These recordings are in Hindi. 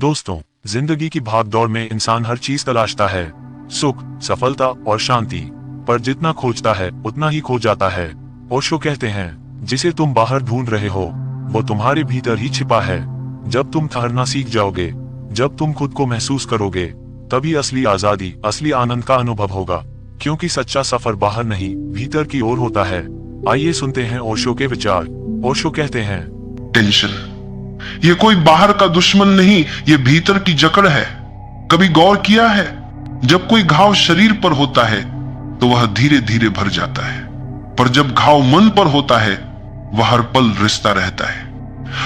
दोस्तों, जिंदगी की भागदौड़ में इंसान हर चीज तलाशता है, सुख, सफलता और शांति। पर जितना खोजता है उतना ही खो जाता है। ओशो कहते हैं, जिसे तुम बाहर ढूंढ रहे हो वो तुम्हारे भीतर ही छिपा है। जब तुम ठहरना सीख जाओगे, जब तुम खुद को महसूस करोगे, तभी असली आजादी, असली आनंद का अनुभव होगा। क्योंकि सच्चा सफर बाहर नहीं, भीतर की ओर होता है। आइए सुनते हैं ओशो के विचार। ओशो कहते हैं, टेंशन ये कोई बाहर का दुश्मन नहीं, ये भीतर की जकड़ है। कभी गौर किया है, जब कोई घाव शरीर पर होता है तो वह धीरे धीरे भर जाता है, पर जब घाव मन पर होता है वह हर पल रिश्ता रहता है।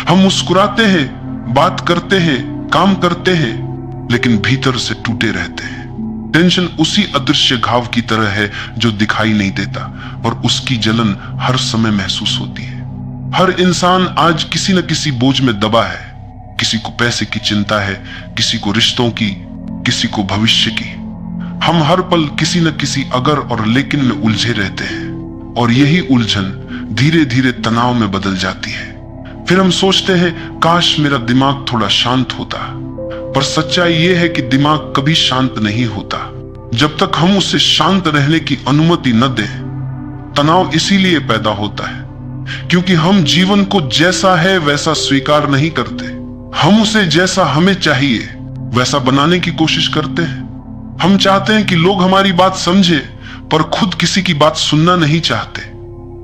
हम मुस्कुराते हैं, बात करते हैं, काम करते हैं, लेकिन भीतर से टूटे रहते हैं। टेंशन उसी अदृश्य घाव की तरह है जो दिखाई नहीं देता, और उसकी जलन हर समय महसूस होती है। हर इंसान आज किसी न किसी बोझ में दबा है। किसी को पैसे की चिंता है, किसी को रिश्तों की, किसी को भविष्य की। हम हर पल किसी न किसी अगर और लेकिन में उलझे रहते हैं, और यही उलझन धीरे धीरे तनाव में बदल जाती है। फिर हम सोचते हैं, काश मेरा दिमाग थोड़ा शांत होता। पर सच्चाई यह है कि दिमाग कभी शांत नहीं होता जब तक हम उसे शांत रहने की अनुमति न दें। तनाव इसीलिए पैदा होता है क्योंकि हम जीवन को जैसा है वैसा स्वीकार नहीं करते। हम उसे जैसा हमें चाहिए वैसा बनाने की कोशिश करते हैं। हम चाहते हैं कि लोग हमारी बात समझे, पर खुद किसी की बात सुनना नहीं चाहते।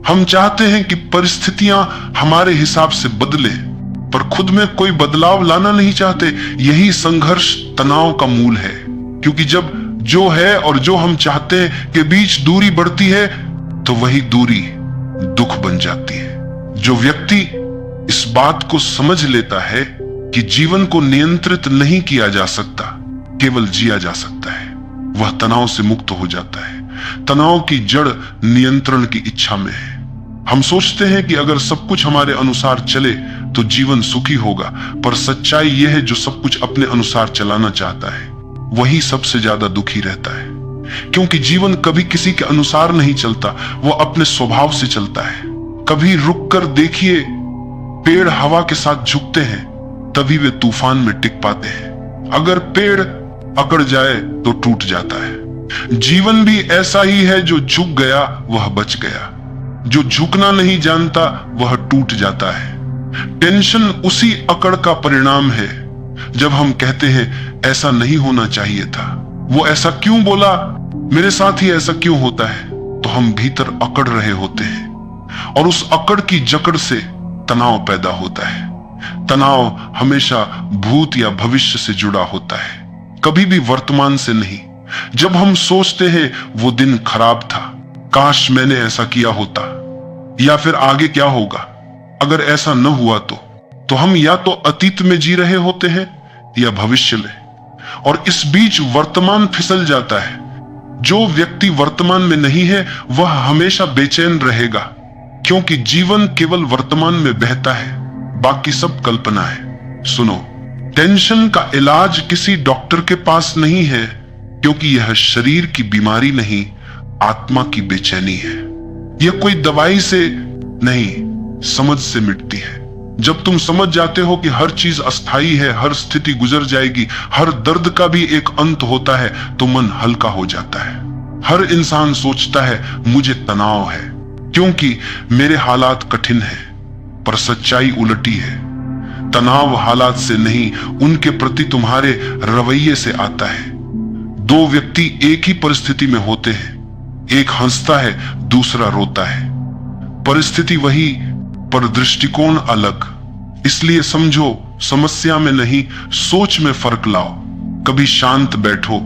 हम चाहते हैं कि परिस्थितियां हमारे हिसाब से बदले, पर खुद में कोई बदलाव लाना नहीं चाहते। यही संघर्ष तनाव का मूल है, क्योंकि जब जो है और जो हम चाहते हैं के बीच दूरी बढ़ती है तो वही दूरी दुख बन जाती है। जो व्यक्ति इस बात को समझ लेता है कि जीवन को नियंत्रित नहीं किया जा सकता, केवल जिया जा सकता है, वह तनाव से मुक्त हो जाता है। तनाव की जड़ नियंत्रण की इच्छा में है। हम सोचते हैं कि अगर सब कुछ हमारे अनुसार चले तो जीवन सुखी होगा, पर सच्चाई यह है जो सब कुछ अपने अनुसार चलाना चाहता है वही सबसे ज्यादा दुखी रहता है। क्योंकि जीवन कभी किसी के अनुसार नहीं चलता, वो अपने स्वभाव से चलता है। कभी रुक कर देखिए, पेड़ हवा के साथ झुकते हैं तभी वे तूफान में टिक पाते हैं। अगर पेड़ अकड़ जाए तो टूट जाता है। जीवन भी ऐसा ही है, जो झुक गया वह बच गया, जो झुकना नहीं जानता वह टूट जाता है। टेंशन उसी अकड़ का परिणाम है। जब हम कहते हैं ऐसा नहीं होना चाहिए था, वो ऐसा क्यों बोला, मेरे साथ ही ऐसा क्यों होता है, तो हम भीतर अकड़ रहे होते हैं, और उस अकड़ की जकड़ से तनाव पैदा होता है। तनाव हमेशा भूत या भविष्य से जुड़ा होता है, कभी भी वर्तमान से नहीं। जब हम सोचते हैं वो दिन खराब था, काश मैंने ऐसा किया होता, या फिर आगे क्या होगा अगर ऐसा न हुआ तो हम या तो अतीत में जी रहे होते हैं या भविष्य में, और इस बीच वर्तमान फिसल जाता है। जो व्यक्ति वर्तमान में नहीं है वह हमेशा बेचैन रहेगा, क्योंकि जीवन केवल वर्तमान में बहता है, बाकी सब कल्पना है। सुनो, टेंशन का इलाज किसी डॉक्टर के पास नहीं है, क्योंकि यह शरीर की बीमारी नहीं, आत्मा की बेचैनी है। यह कोई दवाई से नहीं, समझ से मिटती है। जब तुम समझ जाते हो कि हर चीज अस्थाई है, हर स्थिति गुजर जाएगी, हर दर्द का भी एक अंत होता है, तो मन हल्का हो जाता है। हर इंसान सोचता है मुझे तनाव है क्योंकि मेरे हालात कठिन हैं, पर सच्चाई उलटी है। तनाव हालात से नहीं, उनके प्रति तुम्हारे रवैये से आता है। दो व्यक्ति एक ही परिस्थिति में होते हैं, एक हंसता है, दूसरा रोता है। परिस्थिति वही, पर दृष्टिकोण अलग। इसलिए समझो, समस्या में नहीं, सोच में फर्क लाओ। कभी शांत बैठो,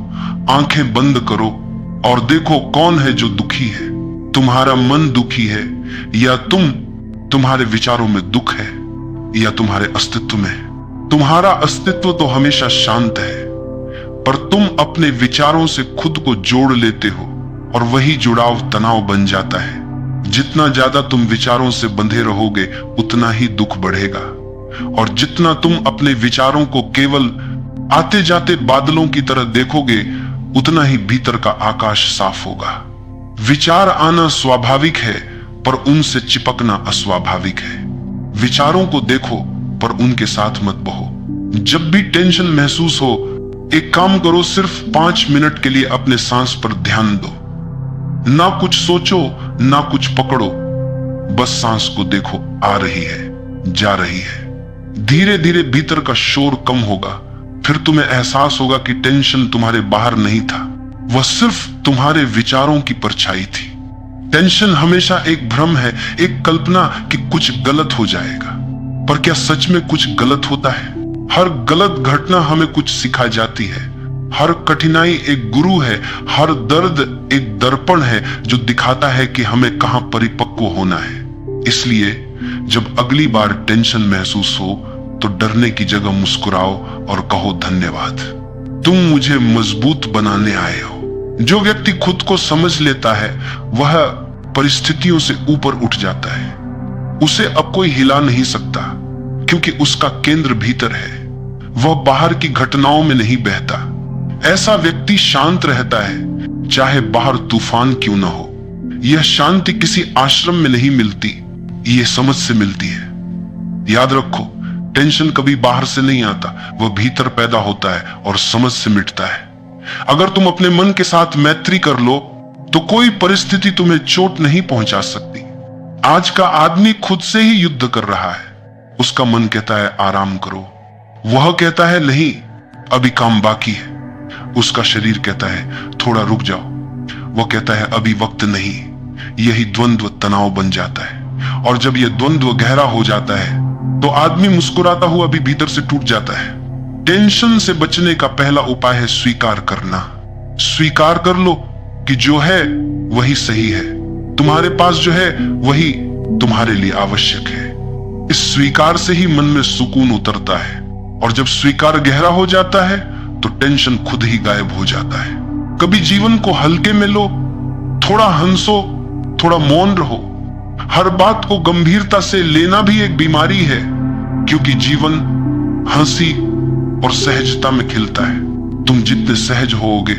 आंखें बंद करो और देखो कौन है जो दुखी है। तुम्हारा मन दुखी है, या तुम्हारे विचारों में दुख है, या तुम्हारे अस्तित्व में। तुम्हारा अस्तित्व तो हमेशा शांत है, पर तुम अपने विचारों से खुद को जोड़ लेते हो, और वही जुड़ाव तनाव बन जाता है। जितना ज्यादा तुम विचारों से बंधे रहोगे उतना ही दुख बढ़ेगा, और जितना तुम अपने विचारों को केवल आते जाते बादलों की तरह देखोगे उतना ही भीतर का आकाश साफ होगा। विचार आना स्वाभाविक है, पर उनसे चिपकना अस्वाभाविक है। विचारों को देखो पर उनके साथ मत बहो। जब भी टेंशन महसूस हो, एक काम करो, सिर्फ 5 मिनट के लिए अपने सांस पर ध्यान दो। ना कुछ सोचो, ना कुछ पकड़ो, बस सांस को देखो, आ रही है, जा रही है। धीरे धीरे भीतर का शोर कम होगा। फिर तुम्हें एहसास होगा कि टेंशन तुम्हारे बाहर नहीं था, वह सिर्फ तुम्हारे विचारों की परछाई थी। टेंशन हमेशा एक भ्रम है, एक कल्पना कि कुछ गलत हो जाएगा। पर क्या सच में कुछ गलत होता है? हर गलत घटना हमें कुछ सिखा जाती है। हर कठिनाई एक गुरु है, हर दर्द एक दर्पण है जो दिखाता है कि हमें कहां परिपक्व होना है। इसलिए जब अगली बार टेंशन महसूस हो तो डरने की जगह मुस्कुराओ और कहो, धन्यवाद, तुम मुझे मजबूत बनाने आए हो। जो व्यक्ति खुद को समझ लेता है वह परिस्थितियों से ऊपर उठ जाता है। उसे अब कोई हिला नहीं सकता, क्योंकि उसका केंद्र भीतर है। वह बाहर की घटनाओं में नहीं बहता। ऐसा व्यक्ति शांत रहता है, चाहे बाहर तूफान क्यों ना हो। यह शांति किसी आश्रम में नहीं मिलती, यह समझ से मिलती है। याद रखो, टेंशन कभी बाहर से नहीं आता, वह भीतर पैदा होता है और समझ से मिटता है। अगर तुम अपने मन के साथ मैत्री कर लो तो कोई परिस्थिति तुम्हें चोट नहीं पहुंचा सकती। आज का आदमी खुद से ही युद्ध कर रहा है। उसका मन कहता है आराम करो, वह कहता है नहीं, अभी काम बाकी है। उसका शरीर कहता है थोड़ा रुक जाओ, वह कहता है अभी वक्त नहीं। यही द्वंद्व तनाव बन जाता है, और जब यह द्वंद्व गहरा हो जाता है तो आदमी मुस्कुराता हुआ भी भीतर से टूट जाता है। टेंशन से बचने का पहला उपाय है स्वीकार करना। स्वीकार कर लो कि जो है वही सही है, तुम्हारे पास जो है वही तुम्हारे लिए आवश्यक है। इस स्वीकार से ही मन में सुकून उतरता है, और जब स्वीकार गहरा हो जाता है तो टेंशन खुद ही गायब हो जाता है। कभी जीवन को हल्के में लो, थोड़ा हंसो, थोड़ा मौन रहो। हर बात को गंभीरता से लेना भी एक बीमारी है, क्योंकि जीवन हंसी और सहजता में खिलता है। तुम जितने सहज होगे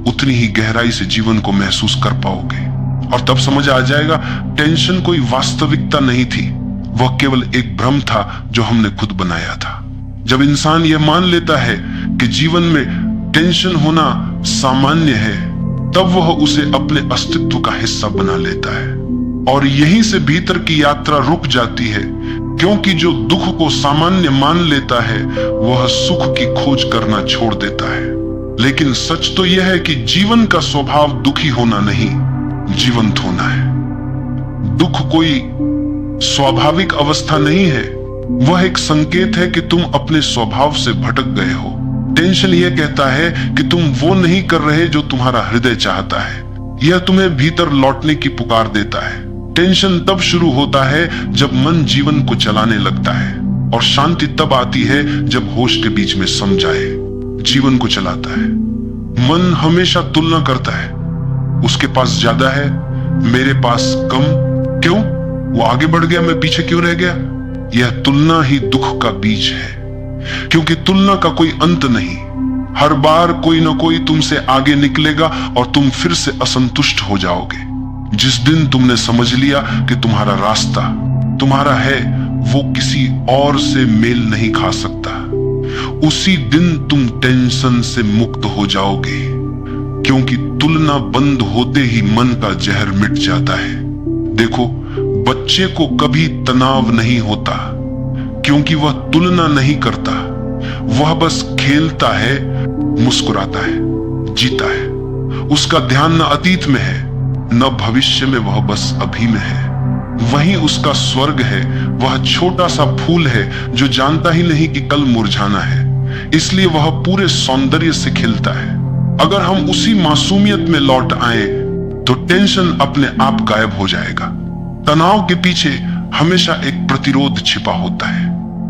उतनी ही गहराई से जीवन को महसूस कर पाओगे, और तब समझ आ जाएगा टेंशन कोई वास्तविकता नहीं थी, वह केवल एक भ्रम था जो हमने खुद बनाया था। जब इंसान यह मान लेता है कि जीवन में टेंशन होना सामान्य है, तब वह उसे अपने अस्तित्व का हिस्सा बना लेता है, और यहीं से भीतर की यात्रा रुक जाती है। क्योंकि जो दुख को सामान्य मान लेता है वह सुख की खोज करना छोड़ देता है। लेकिन सच तो यह है कि जीवन का स्वभाव दुखी होना नहीं, जीवंत होना है। दुख कोई स्वाभाविक अवस्था नहीं है, वह एक संकेत है कि तुम अपने स्वभाव से भटक गए हो। टेंशन यह कहता है कि तुम वो नहीं कर रहे जो तुम्हारा हृदय चाहता है। यह तुम्हें भीतर लौटने की पुकार देता है। टेंशन तब शुरू होता है जब मन जीवन को चलाने लगता है, और शांति तब आती है जब होश के बीच में सम जाए, जीवन को चलाता है। मन हमेशा तुलना करता है, उसके पास ज्यादा है, मेरे पास कम, क्यों? वो आगे बढ़ गया, मैं पीछे क्यों रह गया? यह तुलना ही दुख का बीज है, क्योंकि तुलना का कोई अंत नहीं। हर बार कोई ना कोई तुमसे आगे निकलेगा और तुम फिर से असंतुष्ट हो जाओगे। जिस दिन तुमने समझ लिया कि तुम्हारा रास्ता तुम्हारा है, वो किसी और से मेल नहीं खा सकता, उसी दिन तुम टेंशन से मुक्त हो जाओगे। क्योंकि तुलना बंद होते ही मन का जहर मिट जाता है। देखो, बच्चे को कभी तनाव नहीं होता, क्योंकि वह तुलना नहीं करता। वह बस खेलता है, मुस्कुराता है, जीता है। उसका ध्यान न अतीत में है न भविष्य में, वह बस अभी में है। वही उसका स्वर्ग है। वह छोटा सा फूल है जो जानता ही नहीं कि कल मुरझाना है, इसलिए वह पूरे सौंदर्य से खिलता है। अगर हम उसी मासूमियत में लौट आए तो टेंशन अपने आप गायब हो जाएगा। तनाव के पीछे हमेशा एक प्रतिरोध छिपा होता है।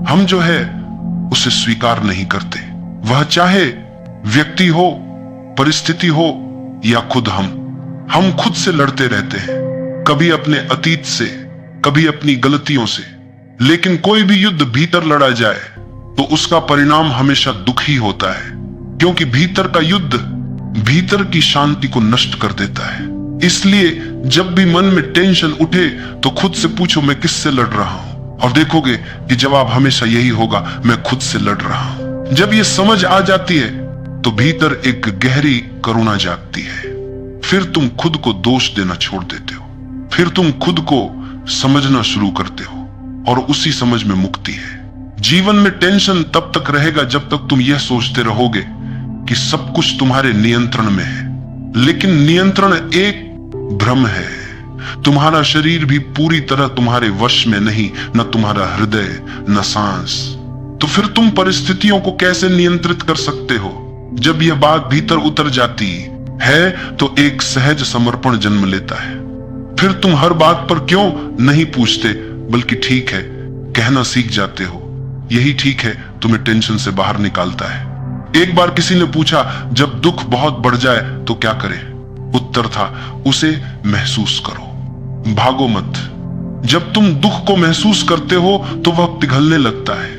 हम जो है उसे स्वीकार नहीं करते, वह चाहे व्यक्ति हो, परिस्थिति हो या खुद हम खुद से लड़ते रहते हैं, कभी अपने अतीत से, कभी अपनी गलतियों से। लेकिन कोई भी युद्ध भीतर लड़ा जाए तो उसका परिणाम हमेशा दुख ही होता है, क्योंकि भीतर का युद्ध भीतर की शांति को नष्ट कर देता है। इसलिए जब भी मन में टेंशन उठे तो खुद से पूछो, मैं किससे लड़ रहा हूं? और देखोगे कि जवाब हमेशा यही होगा, मैं खुद से लड़ रहा हूं। जब ये समझ आ जाती है तो भीतर एक गहरी करुणा जागती है। फिर तुम खुद को दोष देना छोड़ देते हो, फिर तुम खुद को समझना शुरू करते हो, और उसी समझ में मुक्ति है। जीवन में टेंशन तब तक रहेगा जब तक तुम यह सोचते रहोगे कि सब कुछ तुम्हारे नियंत्रण में है। लेकिन नियंत्रण एक भ्रम है। तुम्हारा शरीर भी पूरी तरह तुम्हारे वश में नहीं, न तुम्हारा हृदय, न सांस। तो फिर तुम परिस्थितियों को कैसे नियंत्रित कर सकते हो? जब यह बात भीतर उतर जाती है तो एक सहज समर्पण जन्म लेता है। फिर तुम हर बात पर क्यों नहीं पूछते, बल्कि ठीक है कहना सीख जाते हो। यही ठीक है तुम्हें टेंशन से बाहर निकालता है। एक बार किसी ने पूछा, जब दुख बहुत बढ़ जाए तो क्या करें? उत्तर था, उसे महसूस करो, भागो मत। जब तुम दुख को महसूस करते हो तो वह पिघलने लगता है।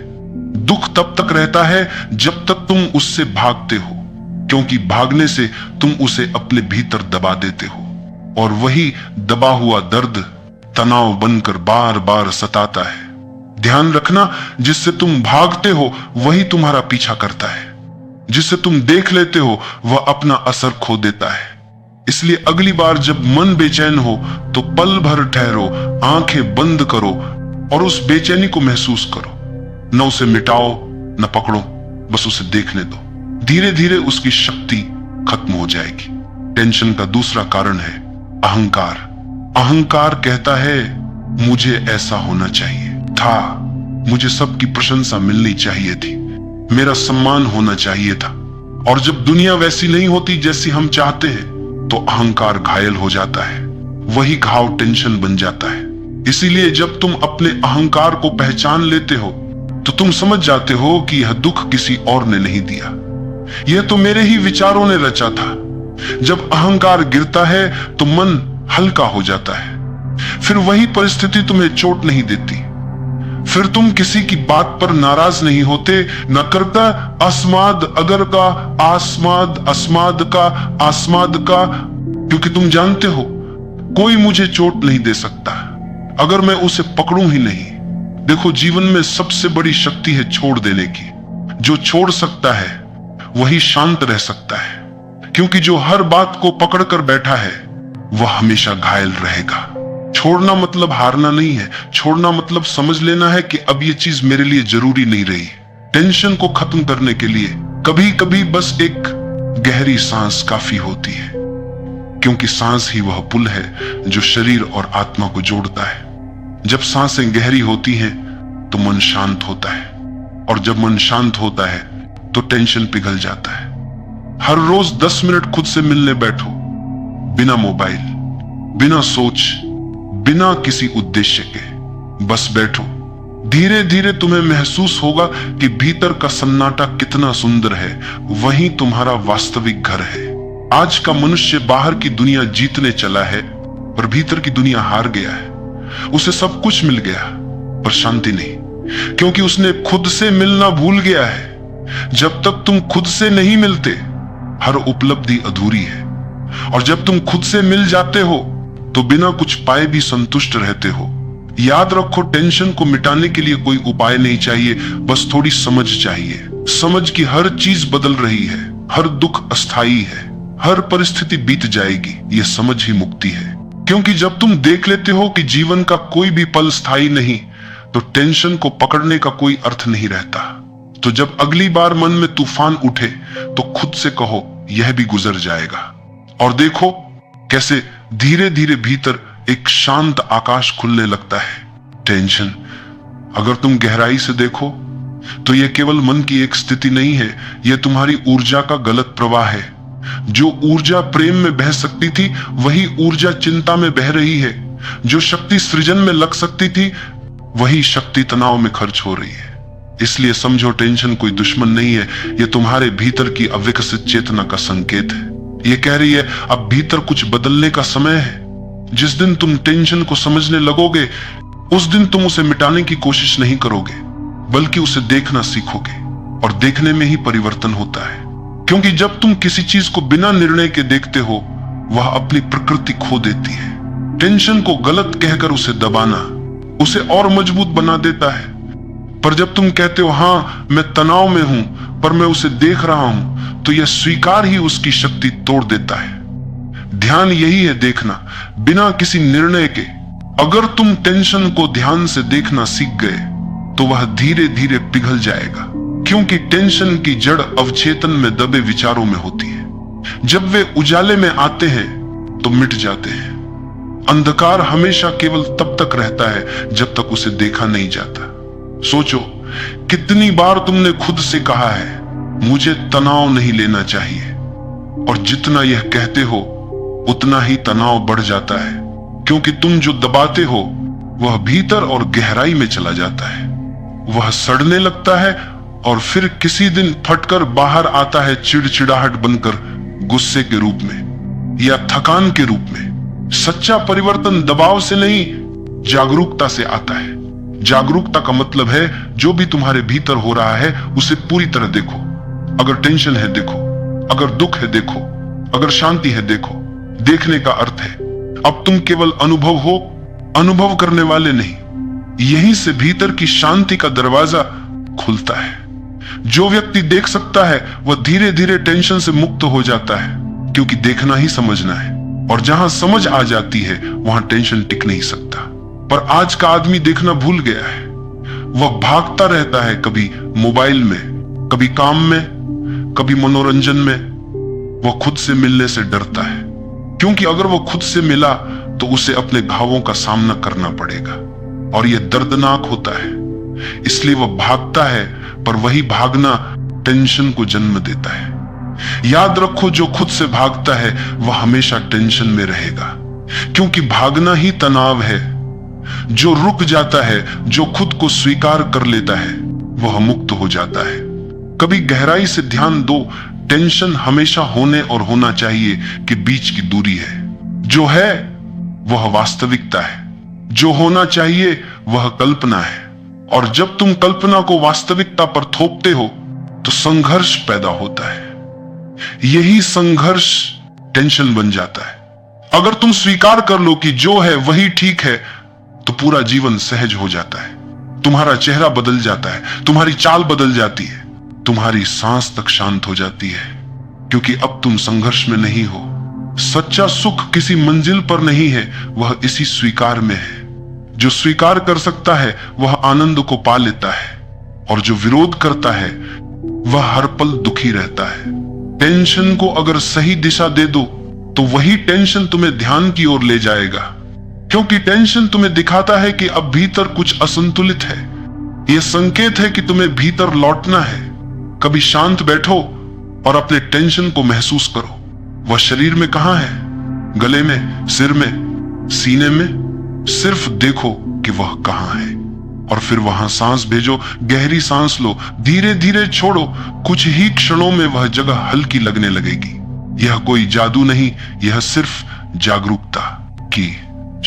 दुख तब तक रहता है जब तक तुम उससे भागते हो, क्योंकि भागने से तुम उसे अपने भीतर दबा देते हो, और वही दबा हुआ दर्द तनाव बनकर बार बार सताता है। ध्यान रखना, जिससे तुम भागते हो वही तुम्हारा पीछा करता है। जिसे तुम देख लेते हो वह अपना असर खो देता है। इसलिए अगली बार जब मन बेचैन हो तो पल भर ठहरो, आंखें बंद करो और उस बेचैनी को महसूस करो। न उसे मिटाओ न पकड़ो, बस उसे देखने दो। धीरे धीरे उसकी शक्ति खत्म हो जाएगी। टेंशन का दूसरा कारण है अहंकार। अहंकार कहता है, मुझे ऐसा होना चाहिए था, मुझे सबकी प्रशंसा मिलनी चाहिए थी, मेरा सम्मान होना चाहिए था। और जब दुनिया वैसी नहीं होती जैसी हम चाहते हैं तो अहंकार घायल हो जाता है। वही घाव टेंशन बन जाता है। इसीलिए जब तुम अपने अहंकार को पहचान लेते हो तो तुम समझ जाते हो कि यह दुख किसी और ने नहीं दिया, यह तो मेरे ही विचारों ने रचा था। जब अहंकार गिरता है तो मन हल्का हो जाता है। फिर वही परिस्थिति तुम्हें चोट नहीं देती। फिर तुम किसी की बात पर नाराज नहीं होते, न करता अस्माद अगर का आस्माद, अस्माद का आस्माद का, क्योंकि तुम जानते हो कोई मुझे चोट नहीं दे सकता अगर मैं उसे पकड़ूं ही नहीं। देखो, जीवन में सबसे बड़ी शक्ति है छोड़ देने की। जो छोड़ सकता है वही शांत रह सकता है, क्योंकि जो हर बात को पकड़ कर बैठा है वह हमेशा घायल रहेगा। छोड़ना मतलब हारना नहीं है। छोड़ना मतलब समझ लेना है कि अब ये चीज मेरे लिए जरूरी नहीं रही। टेंशन को खत्म करने के लिए कभी कभी बस एक गहरी सांस काफी होती है, क्योंकि सांस ही वह पुल है जो शरीर और आत्मा को जोड़ता है। जब सांसें गहरी होती हैं तो मन शांत होता है, और जब मन शांत होता है तो टेंशन पिघल जाता है। हर रोज 10 मिनट खुद से मिलने बैठो, बिना मोबाइल, बिना सोच, बिना किसी उद्देश्य के, बस बैठो। धीरे धीरे तुम्हें महसूस होगा कि भीतर का सन्नाटा कितना सुंदर है। वही तुम्हारा वास्तविक घर है। आज का मनुष्य बाहर की दुनिया जीतने चला है पर भीतर की दुनिया हार गया है। उसे सब कुछ मिल गया पर शांति नहीं, क्योंकि उसने खुद से मिलना भूल गया है। जब तक तुम खुद से नहीं मिलते हर उपलब्धि अधूरी है, और जब तुम खुद से मिल जाते हो तो बिना कुछ पाए भी संतुष्ट रहते हो। याद रखो, टेंशन को मिटाने के लिए कोई उपाय नहीं चाहिए, बस थोड़ी समझ चाहिए। समझ कि हर चीज बदल रही है, हर दुख अस्थाई है, हर परिस्थिति बीत जाएगी। यह समझ ही मुक्ति है। क्योंकि जब तुम देख लेते हो कि जीवन का कोई भी पल स्थायी नहीं, तो टेंशन को पकड़ने का कोई अर्थ नहीं रहता। तो जब अगली बार मन में तूफान उठे तो खुद से कहो, यह भी गुजर जाएगा। और देखो कैसे धीरे धीरे भीतर एक शांत आकाश खुलने लगता है। टेंशन, अगर तुम गहराई से देखो तो यह केवल मन की एक स्थिति नहीं है, यह तुम्हारी ऊर्जा का गलत प्रवाह है। जो ऊर्जा प्रेम में बह सकती थी वही ऊर्जा चिंता में बह रही है। जो शक्ति सृजन में लग सकती थी वही शक्ति तनाव में खर्च हो रही है। इसलिए समझो, टेंशन कोई दुश्मन नहीं है, यह तुम्हारे भीतर की अविकसित चेतना का संकेत है। यह कह रही है अब भीतर कुछ बदलने का समय है। जिस दिन तुम टेंशन को समझने लगोगे उस दिन तुम उसे मिटाने की कोशिश नहीं करोगे, बल्कि उसे देखना सीखोगे, और देखने में ही परिवर्तन होता है। क्योंकि जब तुम किसी चीज को बिना निर्णय के देखते हो वह अपनी प्रकृति खो देती है। टेंशन को गलत कहकर उसे दबाना उसे और मजबूत बना देता है। पर जब तुम कहते हो हाँ मैं तनाव में हूं पर मैं उसे देख रहा हूं, तो यह स्वीकार ही उसकी शक्ति तोड़ देता है। ध्यान यही है देखना, बिना किसी निर्णय के। अगर तुम टेंशन को ध्यान से देखना सीख गए तो वह धीरे धीरे पिघल जाएगा, क्योंकि टेंशन की जड़ अवचेतन में दबे विचारों में होती है। जब वे उजाले में आते हैं तो मिट जाते हैं। अंधकार हमेशा केवल तब तक रहता है जब तक उसे देखा नहीं जाता। सोचो, कितनी बार तुमने खुद से कहा है मुझे तनाव नहीं लेना चाहिए, और जितना यह कहते हो उतना ही तनाव बढ़ जाता है, क्योंकि तुम जो दबाते हो वह भीतर और गहराई में चला जाता है। वह सड़ने लगता है और फिर किसी दिन फटकर बाहर आता है, चिड़चिड़ाहट बनकर, गुस्से के रूप में या थकान के रूप में। सच्चा परिवर्तन दबाव से नहीं, जागरूकता से आता है। जागरूकता का मतलब है जो भी तुम्हारे भीतर हो रहा है उसे पूरी तरह देखो। अगर टेंशन है देखो, अगर दुख है देखो, अगर शांति है देखो। देखने का अर्थ है अब तुम केवल अनुभव हो, अनुभव करने वाले नहीं। यहीं से भीतर की शांति का दरवाजा खुलता है। जो व्यक्ति देख सकता है वह धीरे धीरे टेंशन से मुक्त हो जाता है, क्योंकि देखना ही समझना है, और जहां समझ आ जाती है वहां टेंशन टिक नहीं सकता। पर आज का आदमी देखना भूल गया है। वह भागता रहता है, कभी मोबाइल में, कभी काम में, कभी मनोरंजन में। वह खुद से मिलने से डरता है, क्योंकि अगर वह खुद से मिला तो उसे अपने घावों का सामना करना पड़ेगा, और यह दर्दनाक होता है। इसलिए वह भागता है, पर वही भागना टेंशन को जन्म देता है। याद रखो, जो खुद से भागता है वह हमेशा टेंशन में रहेगा, क्योंकि भागना ही तनाव है। जो रुक जाता है, जो खुद को स्वीकार कर लेता है, वह मुक्त हो जाता है। कभी गहराई से ध्यान दो, टेंशन हमेशा होने और होना चाहिए के बीच की दूरी है। जो है वह वास्तविकता है, जो होना चाहिए वह कल्पना है। और जब तुम कल्पना को वास्तविकता पर थोपते हो तो संघर्ष पैदा होता है। यही संघर्ष टेंशन बन जाता है। अगर तुम स्वीकार कर लो कि जो है वही ठीक है, तो पूरा जीवन सहज हो जाता है। तुम्हारा चेहरा बदल जाता है, तुम्हारी चाल बदल जाती है, तुम्हारी सांस तक शांत हो जाती है, क्योंकि अब तुम संघर्ष में नहीं हो। सच्चा सुख किसी मंजिल पर नहीं है, वह इसी स्वीकार में है। जो स्वीकार कर सकता है वह आनंद को पा लेता है, और जो विरोध करता है वह हर पल दुखी रहता है। टेंशन को अगर सही दिशा दे दो तो वही टेंशन तुम्हें ध्यान की ओर ले जाएगा, क्योंकि टेंशन तुम्हें दिखाता है कि अब भीतर कुछ असंतुलित है। यह संकेत है कि तुम्हें भीतर लौटना है। कभी शांत बैठो और अपने टेंशन को महसूस करो। वह शरीर में कहां है? गले में, सिर में, सीने में? सिर्फ देखो कि वह कहां है, और फिर वहां सांस भेजो। गहरी सांस लो, धीरे धीरे छोड़ो। कुछ ही क्षणों में वह जगह हल्की लगने लगेगी। यह कोई जादू नहीं, यह सिर्फ जागरूकता की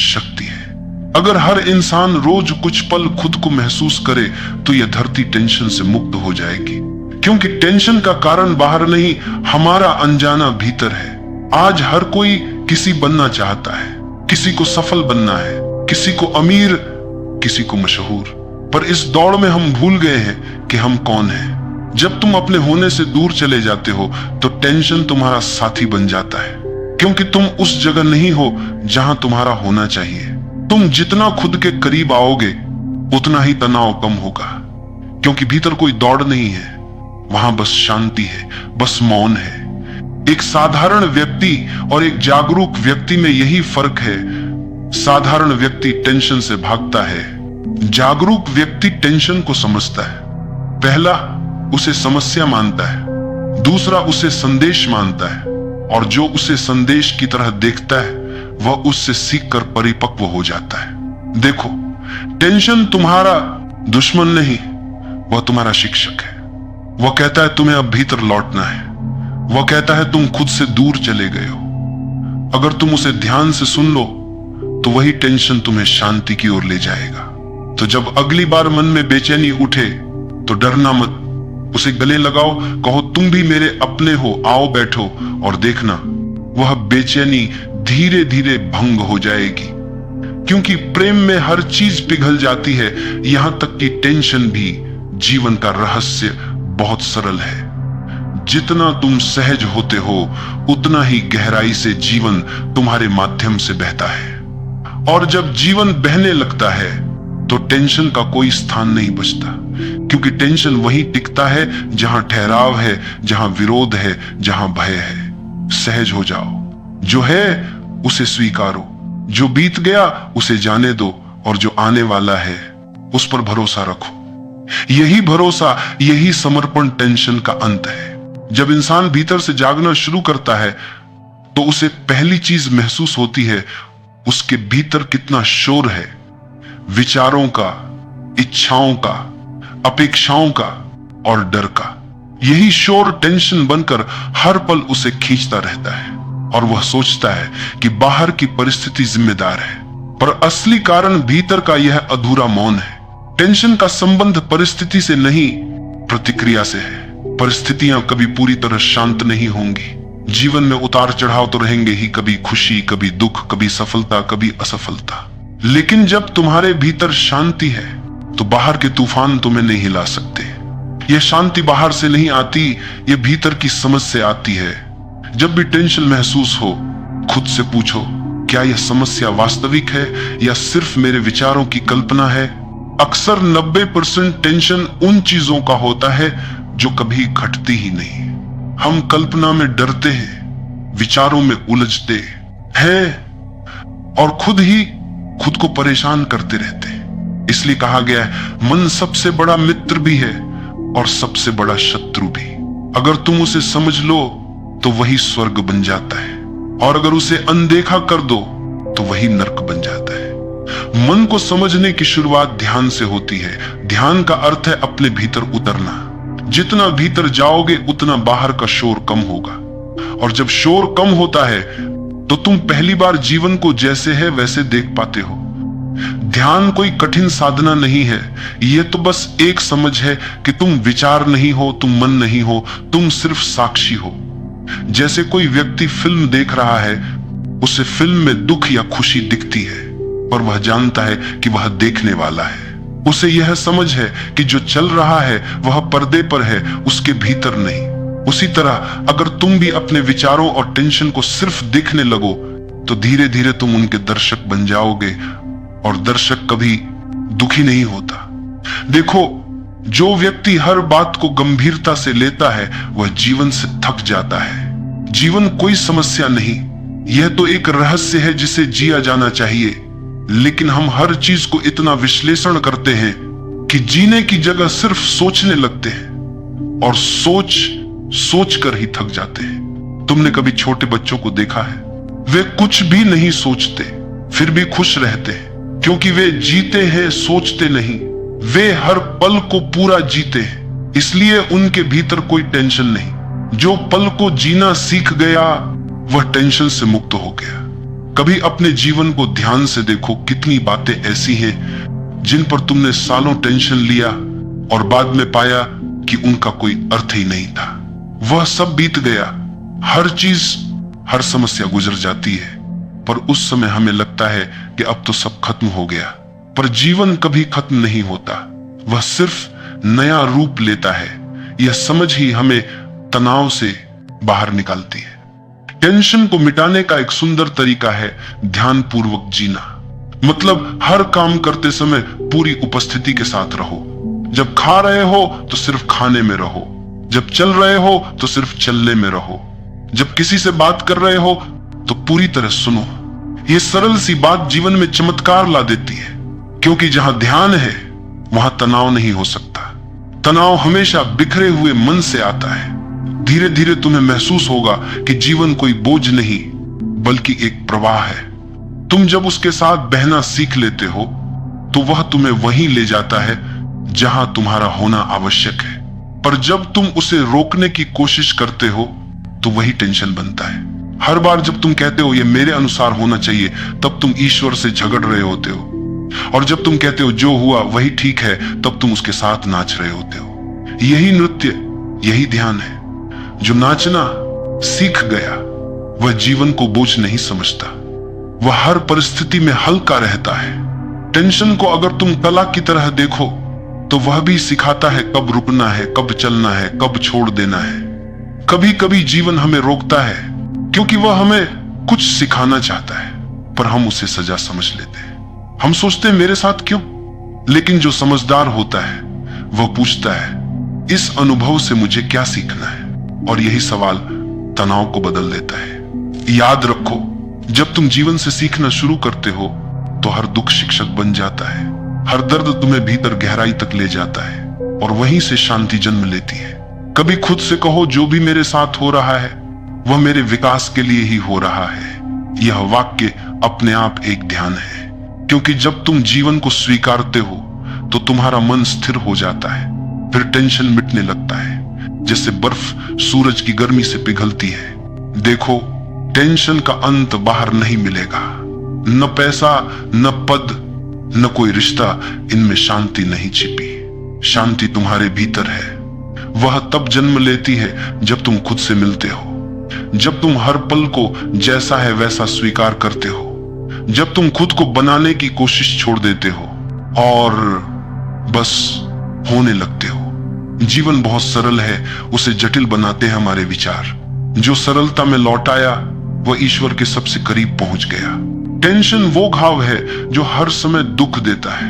शक्ति है। अगर हर इंसान रोज कुछ पल खुद को महसूस करे तो यह धरती टेंशन से मुक्त हो जाएगी, क्योंकि टेंशन का कारण बाहर नहीं, हमारा अनजाना भीतर है। आज हर कोई किसी बनना चाहता है, किसी को सफल बनना है, किसी को अमीर, किसी को मशहूर। पर इस दौड़ में हम भूल गए हैं कि हम कौन हैं। जब तुम अपने होने से दूर चले जाते हो तो टेंशन तुम्हारा साथी बन जाता है, क्योंकि तुम उस जगह नहीं हो जहां तुम्हारा होना चाहिए। तुम जितना खुद के करीब आओगे उतना ही तनाव कम होगा, क्योंकि भीतर कोई दौड़ नहीं है, वहां बस शांति है, बस मौन है। एक साधारण व्यक्ति और एक जागरूक व्यक्ति में यही फर्क है। साधारण व्यक्ति टेंशन से भागता है, जागरूक व्यक्ति टेंशन को समझता है। पहला उसे समस्या मानता है, दूसरा उसे संदेश मानता है, और जो उसे संदेश की तरह देखता है वह उससे सीखकर परिपक्व हो जाता है। देखो, टेंशन तुम्हारा दुश्मन नहीं, वह तुम्हारा शिक्षक है। वह कहता है तुम्हें अब भीतर लौटना है। वह कहता है तुम खुद से दूर चले गए हो। अगर तुम उसे ध्यान से सुन लो तो वही टेंशन तुम्हें शांति की ओर ले जाएगा। तो जब अगली बार मन में बेचैनी उठे तो डरना मत, उसे गले लगाओ, कहो तुम भी मेरे अपने हो, आओ बैठो, और देखना वह बेचैनी धीरे धीरे भंग हो जाएगी। क्योंकि प्रेम में हर चीज पिघल जाती है, यहां तक कि टेंशन भी। जीवन का रहस्य बहुत सरल है। जितना तुम सहज होते हो, उतना ही गहराई से जीवन तुम्हारे माध्यम से बहता है। और जब जीवन बहने लगता है तो टेंशन का कोई स्थान नहीं बचता, क्योंकि टेंशन वहीं टिकता है जहां ठहराव है, जहां विरोध है, जहां भय है। सहज हो जाओ, जो है उसे स्वीकारो, जो बीत गया उसे जाने दो, और जो आने वाला है उस पर भरोसा रखो। यही भरोसा, यही समर्पण टेंशन का अंत है। जब इंसान भीतर से जागना शुरू करता है तो उसे पहली चीज महसूस होती है, उसके भीतर कितना शोर है, विचारों का, इच्छाओं का, अपेक्षाओं का और डर का। यही शोर टेंशन बनकर हर पल उसे खींचता रहता है, और वह सोचता है कि बाहर की परिस्थिति जिम्मेदार है, पर असली कारण भीतर का यह अधूरा मौन है। टेंशन का संबंध परिस्थिति से नहीं, प्रतिक्रिया से है। परिस्थितियां कभी पूरी तरह शांत नहीं होंगी। जीवन में उतार चढ़ाव तो रहेंगे ही, कभी खुशी, कभी दुख, कभी सफलता, कभी असफलता। लेकिन जब तुम्हारे भीतर शांति है तो बाहर के तूफान तुम्हें नहीं हिला सकते। यह शांति बाहर से नहीं आती, यह भीतर की समझ से आती है। जब भी टेंशन महसूस हो, खुद से पूछो, क्या यह समस्या वास्तविक है या सिर्फ मेरे विचारों की कल्पना है? अक्सर 90% टेंशन उन चीजों का होता है जो कभी घटती ही नहीं। हम कल्पना में डरते हैं, विचारों में उलझते हैं और खुद को परेशान करते रहते हैं। इसलिए कहा गया है, मन सबसे बड़ा मित्र भी है और सबसे बड़ा शत्रु भी। अगर तुम उसे समझ लो तो वही स्वर्ग बन जाता है, और अगर उसे अनदेखा कर दो तो वही नरक बन जाता है। मन को समझने की शुरुआत ध्यान से होती है। ध्यान का अर्थ है अपने भीतर उतरना। जितना भीतर जाओगे उतना बाहर का शोर कम होगा, और जब शोर कम होता है तो तुम पहली बार जीवन को जैसे है वैसे देख पाते हो। ध्यान कोई कठिन साधना नहीं है, यह तो बस एक समझ है कि तुम विचार नहीं हो, तुम मन नहीं हो, तुम सिर्फ साक्षी हो। जैसे कोई व्यक्ति फिल्म देख रहा है, उसे फिल्म में दुख या खुशी दिखती है, पर वह जानता है कि वह देखने वाला है। उसे यह समझ है कि जो चल रहा है वह पर्दे पर है, उसके भीतर नहीं। उसी तरह अगर तुम भी अपने विचारों और टेंशन को सिर्फ देखने लगो तो धीरे धीरे तुम उनके दर्शक बन जाओगे, और दर्शक कभी दुखी नहीं होता। देखो, जो व्यक्ति हर बात को गंभीरता से लेता है वह जीवन से थक जाता है। जीवन कोई समस्या नहीं, यह तो एक रहस्य है जिसे जिया जाना चाहिए। लेकिन हम हर चीज को इतना विश्लेषण करते हैं कि जीने की जगह सिर्फ सोचने लगते हैं, और सोच कर ही थक जाते हैं। तुमने कभी छोटे बच्चों को देखा है? वे कुछ भी नहीं सोचते फिर भी खुश रहते हैं, क्योंकि वे जीते हैं, सोचते नहीं। वे हर पल को पूरा जीते हैं, इसलिए उनके भीतर कोई टेंशन नहीं। जो पल को जीना सीख गया वह टेंशन से मुक्त हो गया। कभी अपने जीवन को ध्यान से देखो, कितनी बातें ऐसी हैं जिन पर तुमने सालों टेंशन लिया और बाद में पाया कि उनका कोई अर्थ ही नहीं था। वह सब बीत गया। हर चीज, हर समस्या गुजर जाती है, पर उस समय हमें लगता है कि अब तो सब खत्म हो गया। पर जीवन कभी खत्म नहीं होता, वह सिर्फ नया रूप लेता है। यह समझ ही हमें तनाव से बाहर निकालती है। टेंशन को मिटाने का एक सुंदर तरीका है ध्यान पूर्वक जीना। मतलब हर काम करते समय पूरी उपस्थिति के साथ रहो। जब खा रहे हो तो सिर्फ खाने में रहो, जब चल रहे हो तो सिर्फ चलने में रहो, जब किसी से बात कर रहे हो तो पूरी तरह सुनो। यह सरल सी बात जीवन में चमत्कार ला देती है, क्योंकि जहां ध्यान है वहां तनाव नहीं हो सकता। तनाव हमेशा बिखरे हुए मन से आता है। धीरे धीरे तुम्हें महसूस होगा कि जीवन कोई बोझ नहीं बल्कि एक प्रवाह है। तुम जब उसके साथ बहना सीख लेते हो तो वह तुम्हें वहीं ले जाता है जहां तुम्हारा होना आवश्यक है। पर जब तुम उसे रोकने की कोशिश करते हो तो वही टेंशन बनता है। हर बार जब तुम कहते हो ये मेरे अनुसार होना चाहिए, तब तुम ईश्वर से झगड़ रहे होते हो, और जब तुम कहते हो जो हुआ वही ठीक है, तब तुम उसके साथ नाच रहे होते हो। यही नृत्य, यही ध्यान है। जो नाचना सीख गया वह जीवन को बोझ नहीं समझता, वह हर परिस्थिति में हल्का रहता है। टेंशन को अगर तुम कला की तरह देखो तो वह भी सिखाता है कब रुकना है, कब चलना है, कब छोड़ देना है। कभी कभी जीवन हमें रोकता है क्योंकि वह हमें कुछ सिखाना चाहता है, पर हम उसे सजा समझ लेते हैं। हम सोचते हैं मेरे साथ क्यों? लेकिन जो समझदार होता है वह पूछता है इस अनुभव से मुझे क्या सीखना है, और यही सवाल तनाव को बदल देता है। याद रखो, जब तुम जीवन से सीखना शुरू करते हो तो हर दुख शिक्षक बन जाता है, हर दर्द तुम्हें भीतर गहराई तक ले जाता है और वहीं से शांति जन्म लेती है। कभी खुद से कहो जो भी मेरे साथ हो रहा है वह मेरे विकास के लिए ही हो रहा है। यह वाक्य अपने आप एक ध्यान है, क्योंकि जब तुम जीवन को स्वीकारते हो तो तुम्हारा मन स्थिर हो जाता है। फिर टेंशन मिटने लगता है, जैसे बर्फ सूरज की गर्मी से पिघलती है। देखो, टेंशन का अंत बाहर नहीं मिलेगा, न पैसा, न पद, न कोई रिश्ता, इनमें शांति नहीं छिपी। शांति तुम्हारे भीतर है। वह तब जन्म लेती है जब तुम खुद से मिलते हो, जब तुम हर पल को जैसा है वैसा स्वीकार करते हो, जब तुम खुद को बनाने की कोशिश छोड़ देते हो और बस होने लगते हो। जीवन बहुत सरल है, उसे जटिल बनाते हैं हमारे विचार। जो सरलता में लौट आया वह ईश्वर के सबसे करीब पहुंच गया। टेंशन वो घाव है जो हर समय दुख देता है,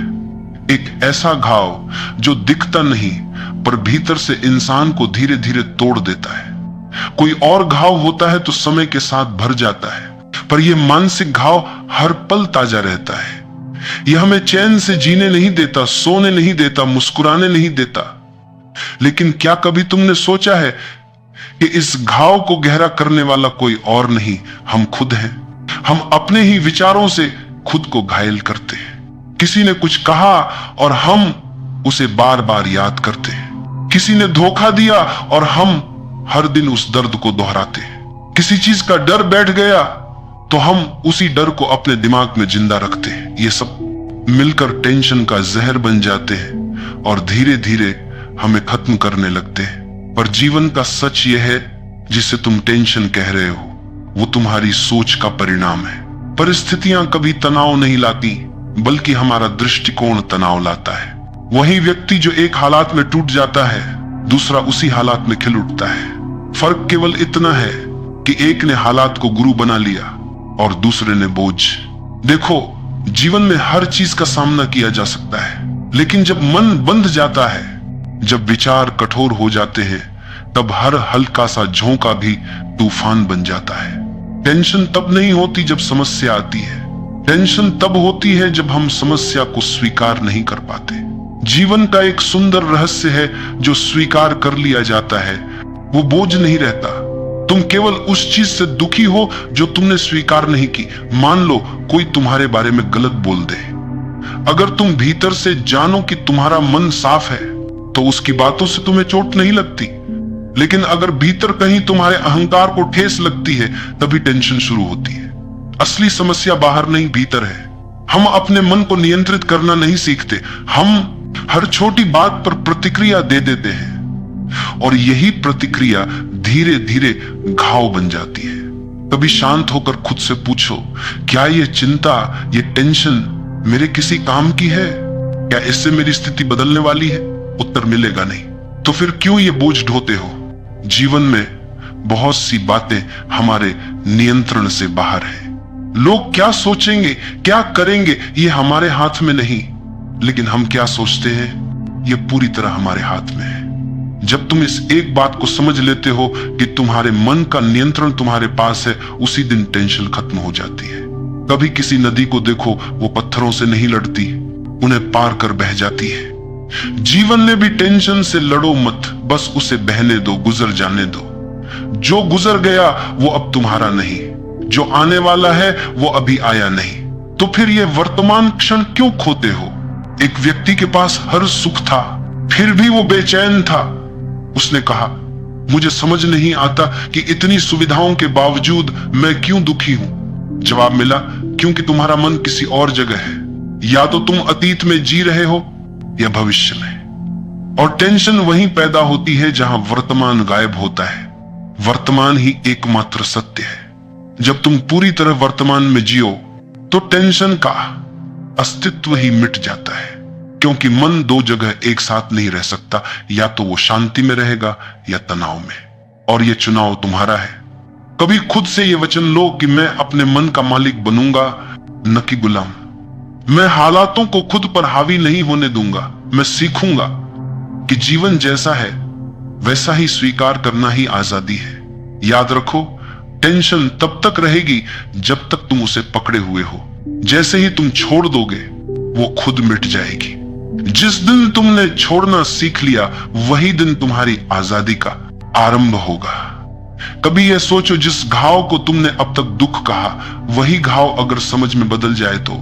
एक ऐसा घाव जो दिखता नहीं पर भीतर से इंसान को धीरे धीरे तोड़ देता है। कोई और घाव होता है तो समय के साथ भर जाता है, पर यह मानसिक घाव हर पल ताजा रहता है। यह हमें चैन से जीने नहीं देता, सोने नहीं देता, मुस्कुराने नहीं देता। लेकिन क्या कभी तुमने सोचा है कि इस घाव को गहरा करने वाला कोई और नहीं, हम खुद हैं। हम अपने ही विचारों से खुद को घायल करते हैं। किसी ने कुछ कहा और हम उसे बार बार याद करते हैं। किसी ने धोखा दिया और हम हर दिन उस दर्द को दोहराते हैं। किसी चीज का डर बैठ गया तो हम उसी डर को अपने दिमाग में जिंदा रखते हैं। ये सब मिलकर टेंशन का जहर बन जाते हैं और धीरे धीरे हमें खत्म करने लगते हैं। पर जीवन का सच यह है, जिसे तुम टेंशन कह रहे हो वो तुम्हारी सोच का परिणाम है। परिस्थितियां कभी तनाव नहीं लाती, बल्कि हमारा दृष्टिकोण तनाव लाता है। वही व्यक्ति जो एक हालात में टूट जाता है, दूसरा उसी हालात में खिल उठता है। फर्क केवल इतना है कि एक ने हालात को गुरु बना लिया और दूसरे ने बोझ। देखो, जीवन में हर चीज का सामना किया जा सकता है, लेकिन जब मन बंध जाता है, जब विचार कठोर हो जाते हैं, तब हर हल्का सा झोंका भी तूफान बन जाता है। टेंशन तब नहीं होती जब समस्या आती है, टेंशन तब होती है जब हम समस्या को स्वीकार नहीं कर पाते। जीवन का एक सुंदर रहस्य है, जो स्वीकार कर लिया जाता है वो बोझ नहीं रहता। तुम केवल उस चीज से दुखी हो जो तुमने स्वीकार नहीं की। मान लो कोई तुम्हारे बारे में गलत बोल दे, अगर तुम भीतर से जानो कि तुम्हारा मन साफ है तो उसकी बातों से तुम्हें चोट नहीं लगती। लेकिन अगर भीतर कहीं तुम्हारे अहंकार को ठेस लगती है, तभी टेंशन शुरू होती है। असली समस्या बाहर नहीं, भीतर है। हम अपने मन को नियंत्रित करना नहीं सीखते, हम हर छोटी बात पर प्रतिक्रिया दे देते हैं और यही प्रतिक्रिया धीरे धीरे घाव बन जाती है। कभी शांत होकर खुद से पूछो, क्या ये चिंता, ये टेंशन मेरे किसी काम की है? क्या इससे मेरी स्थिति बदलने वाली है? उत्तर मिलेगा नहीं। तो फिर क्यों ये बोझ ढोते हो? जीवन में बहुत सी बातें हमारे नियंत्रण से बाहर है। लोग क्या सोचेंगे, क्या करेंगे, ये हमारे हाथ में नहीं, लेकिन हम क्या सोचते हैं ये पूरी तरह हमारे हाथ में है। जब तुम इस एक बात को समझ लेते हो कि तुम्हारे मन का नियंत्रण तुम्हारे पास है, उसी दिन टेंशन खत्म हो जाती है। कभी किसी नदी को देखो, वो पत्थरों से नहीं लड़ती, उन्हें पार कर बह जाती है। जीवन में भी टेंशन से लड़ो मत, बस उसे बहने दो, गुजर जाने दो। जो गुजर गया वो अब तुम्हारा नहीं, जो आने वाला है वो अभी आया नहीं। तो फिर ये वर्तमान क्षण क्यों खोते हो? एक व्यक्ति के पास हर सुख था, फिर भी वो बेचैन था। उसने कहा, मुझे समझ नहीं आता कि इतनी सुविधाओं के बावजूद मैं क्यों दुखी हूं। जवाब मिला, क्योंकि तुम्हारा मन किसी और जगह है। या तो तुम अतीत में जी रहे हो या भविष्य में। और टेंशन वहीं पैदा होती है जहां वर्तमान गायब होता है। वर्तमान ही एकमात्र सत्य है। जब तुम पूरी तरह वर्तमान में जियो तो टेंशन का अस्तित्व ही मिट जाता है। क्योंकि मन दो जगह एक साथ नहीं रह सकता, या तो वो शांति में रहेगा या तनाव में, और ये चुनाव तुम्हारा है। कभी खुद से ये वचन लो कि मैं अपने मन का मालिक बनूंगा, न कि गुलाम। मैं हालातों को खुद पर हावी नहीं होने दूंगा। मैं सीखूंगा कि जीवन जैसा है वैसा ही स्वीकार करना ही आजादी है। याद रखो, टेंशन तब तक रहेगी जब तक तुम उसे पकड़े हुए हो। जैसे ही तुम छोड़ दोगे वो खुद मिट जाएगी। जिस दिन तुमने छोड़ना सीख लिया वही दिन तुम्हारी आजादी का आरंभ होगा। कभी यह सोचो, जिस घाव को तुमने अब तक दुख कहा, वही घाव अगर समझ में बदल जाए तो,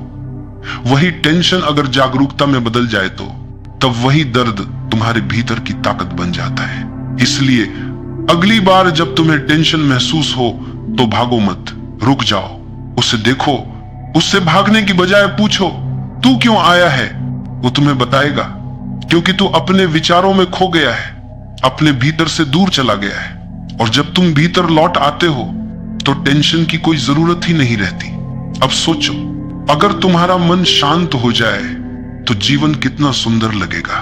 वही टेंशन अगर जागरूकता में बदल जाए तो, तब वही दर्द तुम्हारे भीतर की ताकत बन जाता है। इसलिए अगली बार जब तुम्हें टेंशन महसूस हो तो भागो मत, रुक जाओ, उसे देखो। उससे भागने की बजाय पूछो, तू क्यों आया है? वो तुम्हें बताएगा, क्योंकि तू अपने विचारों में खो गया है, अपने भीतर से दूर चला गया है। और जब तुम भीतर लौट आते हो तो टेंशन की कोई जरूरत ही नहीं रहती। अब सोचो, अगर तुम्हारा मन शांत हो जाए तो जीवन कितना सुंदर लगेगा।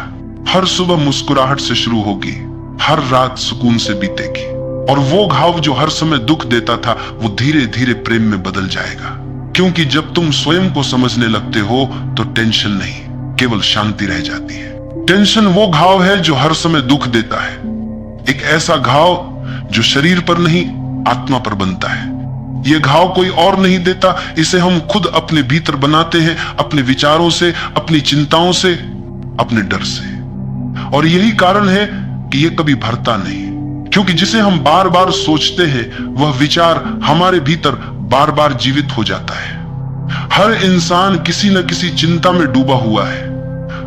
हर सुबह मुस्कुराहट से शुरू होगी, हर रात सुकून से बीतेगी, और वो घाव जो हर समय दुख देता था वो धीरे धीरे प्रेम में बदल जाएगा। क्योंकि जब तुम स्वयं को समझने लगते हो तो टेंशन नहीं, केवल शांति रह जाती है। टेंशन वो घाव है जो हर समय दुख देता है, एक ऐसा घाव जो शरीर पर नहीं आत्मा पर बनता है। ये घाव कोई और नहीं देता, इसे हम खुद अपने भीतर बनाते हैं, अपने विचारों से, अपनी चिंताओं से, अपने डर से। और यही कारण है कि ये कभी भरता नहीं, क्योंकि जिसे हम बार बार सोचते हैं वह विचार हमारे भीतर बार बार जीवित हो जाता है। हर इंसान किसी न किसी चिंता में डूबा हुआ है।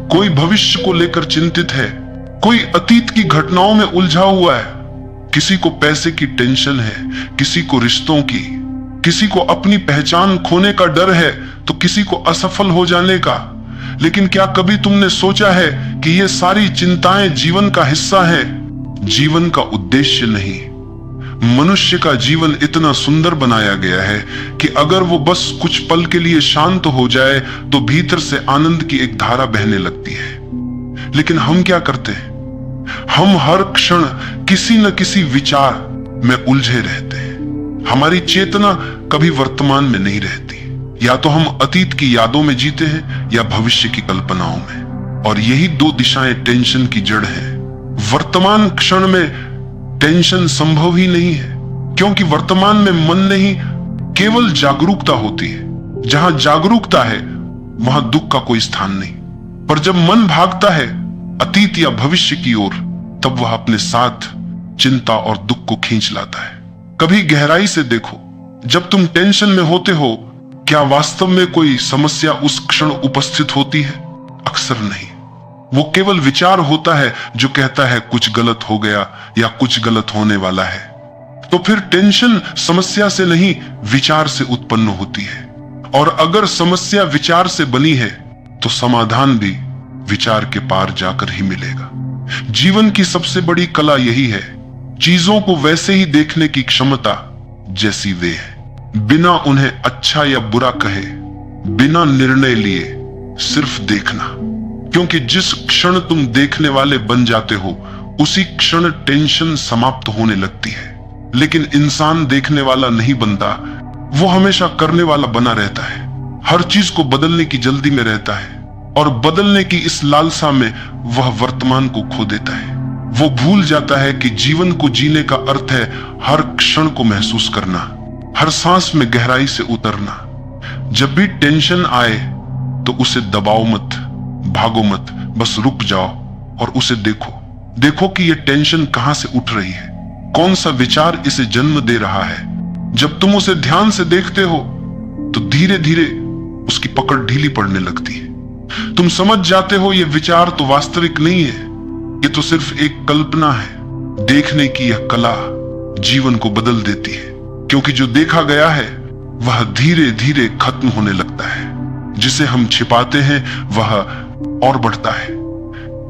कोई भविष्य को लेकर चिंतित है, कोई अतीत की घटनाओं में उलझा हुआ है, किसी को पैसे की टेंशन है, किसी को रिश्तों की, किसी को अपनी पहचान खोने का डर है, तो किसी को असफल हो जाने का। लेकिन क्या कभी तुमने सोचा है कि ये सारी चिंताएं जीवन का हिस्सा है, जीवन का उद्देश्य नहीं? मनुष्य का जीवन इतना सुंदर बनाया गया है कि अगर वो बस कुछ पल के लिए शांत हो जाए तो भीतर से आनंद की एक धारा बहने लगती है। लेकिन हम क्या करते हैं? हम हर क्षण किसी न किसी विचार में उलझे रहते हैं। हमारी चेतना कभी वर्तमान में नहीं रहती। या तो हम अतीत की यादों में जीते हैं या भविष्य की कल्पनाओं में, और यही दो दिशाएं टेंशन की जड़ है। वर्तमान क्षण में टेंशन संभव ही नहीं है, क्योंकि वर्तमान में मन नहीं, केवल जागरूकता होती है। जहां जागरूकता है वहां दुख का कोई स्थान नहीं। पर जब मन भागता है अतीत या भविष्य की ओर, तब वह अपने साथ चिंता और दुख को खींच लाता है। कभी गहराई से देखो, जब तुम टेंशन में होते हो, क्या वास्तव में कोई समस्या उस क्षण उपस्थित होती है? अक्सर नहीं। वो केवल विचार होता है जो कहता है कुछ गलत हो गया या कुछ गलत होने वाला है। तो फिर टेंशन समस्या से नहीं, विचार से उत्पन्न होती है। और अगर समस्या विचार से बनी है तो समाधान भी विचार के पार जाकर ही मिलेगा। जीवन की सबसे बड़ी कला यही है, चीजों को वैसे ही देखने की क्षमता जैसी वे है, बिना उन्हें अच्छा या बुरा कहे, बिना निर्णय लिए, सिर्फ देखना। क्योंकि जिस क्षण तुम देखने वाले बन जाते हो उसी क्षण टेंशन समाप्त होने लगती है। लेकिन इंसान देखने वाला नहीं बनता, वो हमेशा करने वाला बना रहता है। हर चीज को बदलने की जल्दी में रहता है, और बदलने की इस लालसा में वह वर्तमान को खो देता है। वो भूल जाता है कि जीवन को जीने का अर्थ है हर क्षण को महसूस करना, हर सांस में गहराई से उतरना। जब भी टेंशन आए तो उसे दबाओ मत, भागो मत, बस रुक जाओ और उसे देखो। देखो कि ये टेंशन कहां से उठ रही है, कौन सा विचार इसे जन्म दे रहा है। जब तुम उसे ध्यान से देखते हो तो धीरे धीरे उसकी पकड़ ढीली पड़ने लगती है। तुम समझ जाते हो ये विचार तो वास्तविक नहीं है, ये तो सिर्फ एक कल्पना है। देखने की यह कला जीवन को बदल देती है, क्योंकि जो देखा गया है वह धीरे धीरे खत्म होने लगता है। जिसे हम छिपाते हैं वह और बढ़ता है।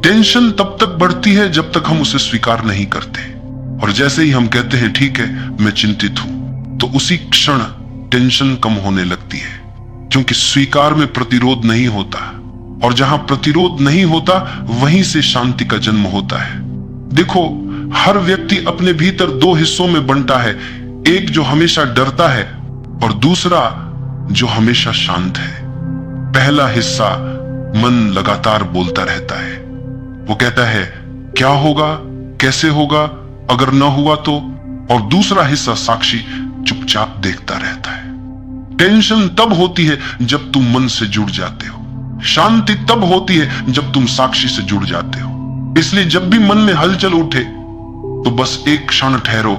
टेंशन तब तक बढ़ती है जब तक हम उसे स्वीकार नहीं करते, और जैसे ही हम कहते हैं ठीक है मैं चिंतित हूं, तो उसी क्षण टेंशन कम होने लगती है। क्योंकि स्वीकार में प्रतिरोध नहीं होता, और जहां प्रतिरोध नहीं होता वहीं से शांति का जन्म होता है। देखो, हर व्यक्ति अपने भीतर दो हिस्सों में बंटा है, एक जो हमेशा डरता है और दूसरा जो हमेशा शांत है। पहला हिस्सा मन लगातार बोलता रहता है, वो कहता है क्या होगा, कैसे होगा, अगर न हुआ तो। और दूसरा हिस्सा साक्षी चुपचाप देखता रहता है। टेंशन तब होती है जब तुम मन से जुड़ जाते हो, शांति तब होती है जब तुम साक्षी से जुड़ जाते हो। इसलिए जब भी मन में हलचल उठे तो बस एक क्षण ठहरो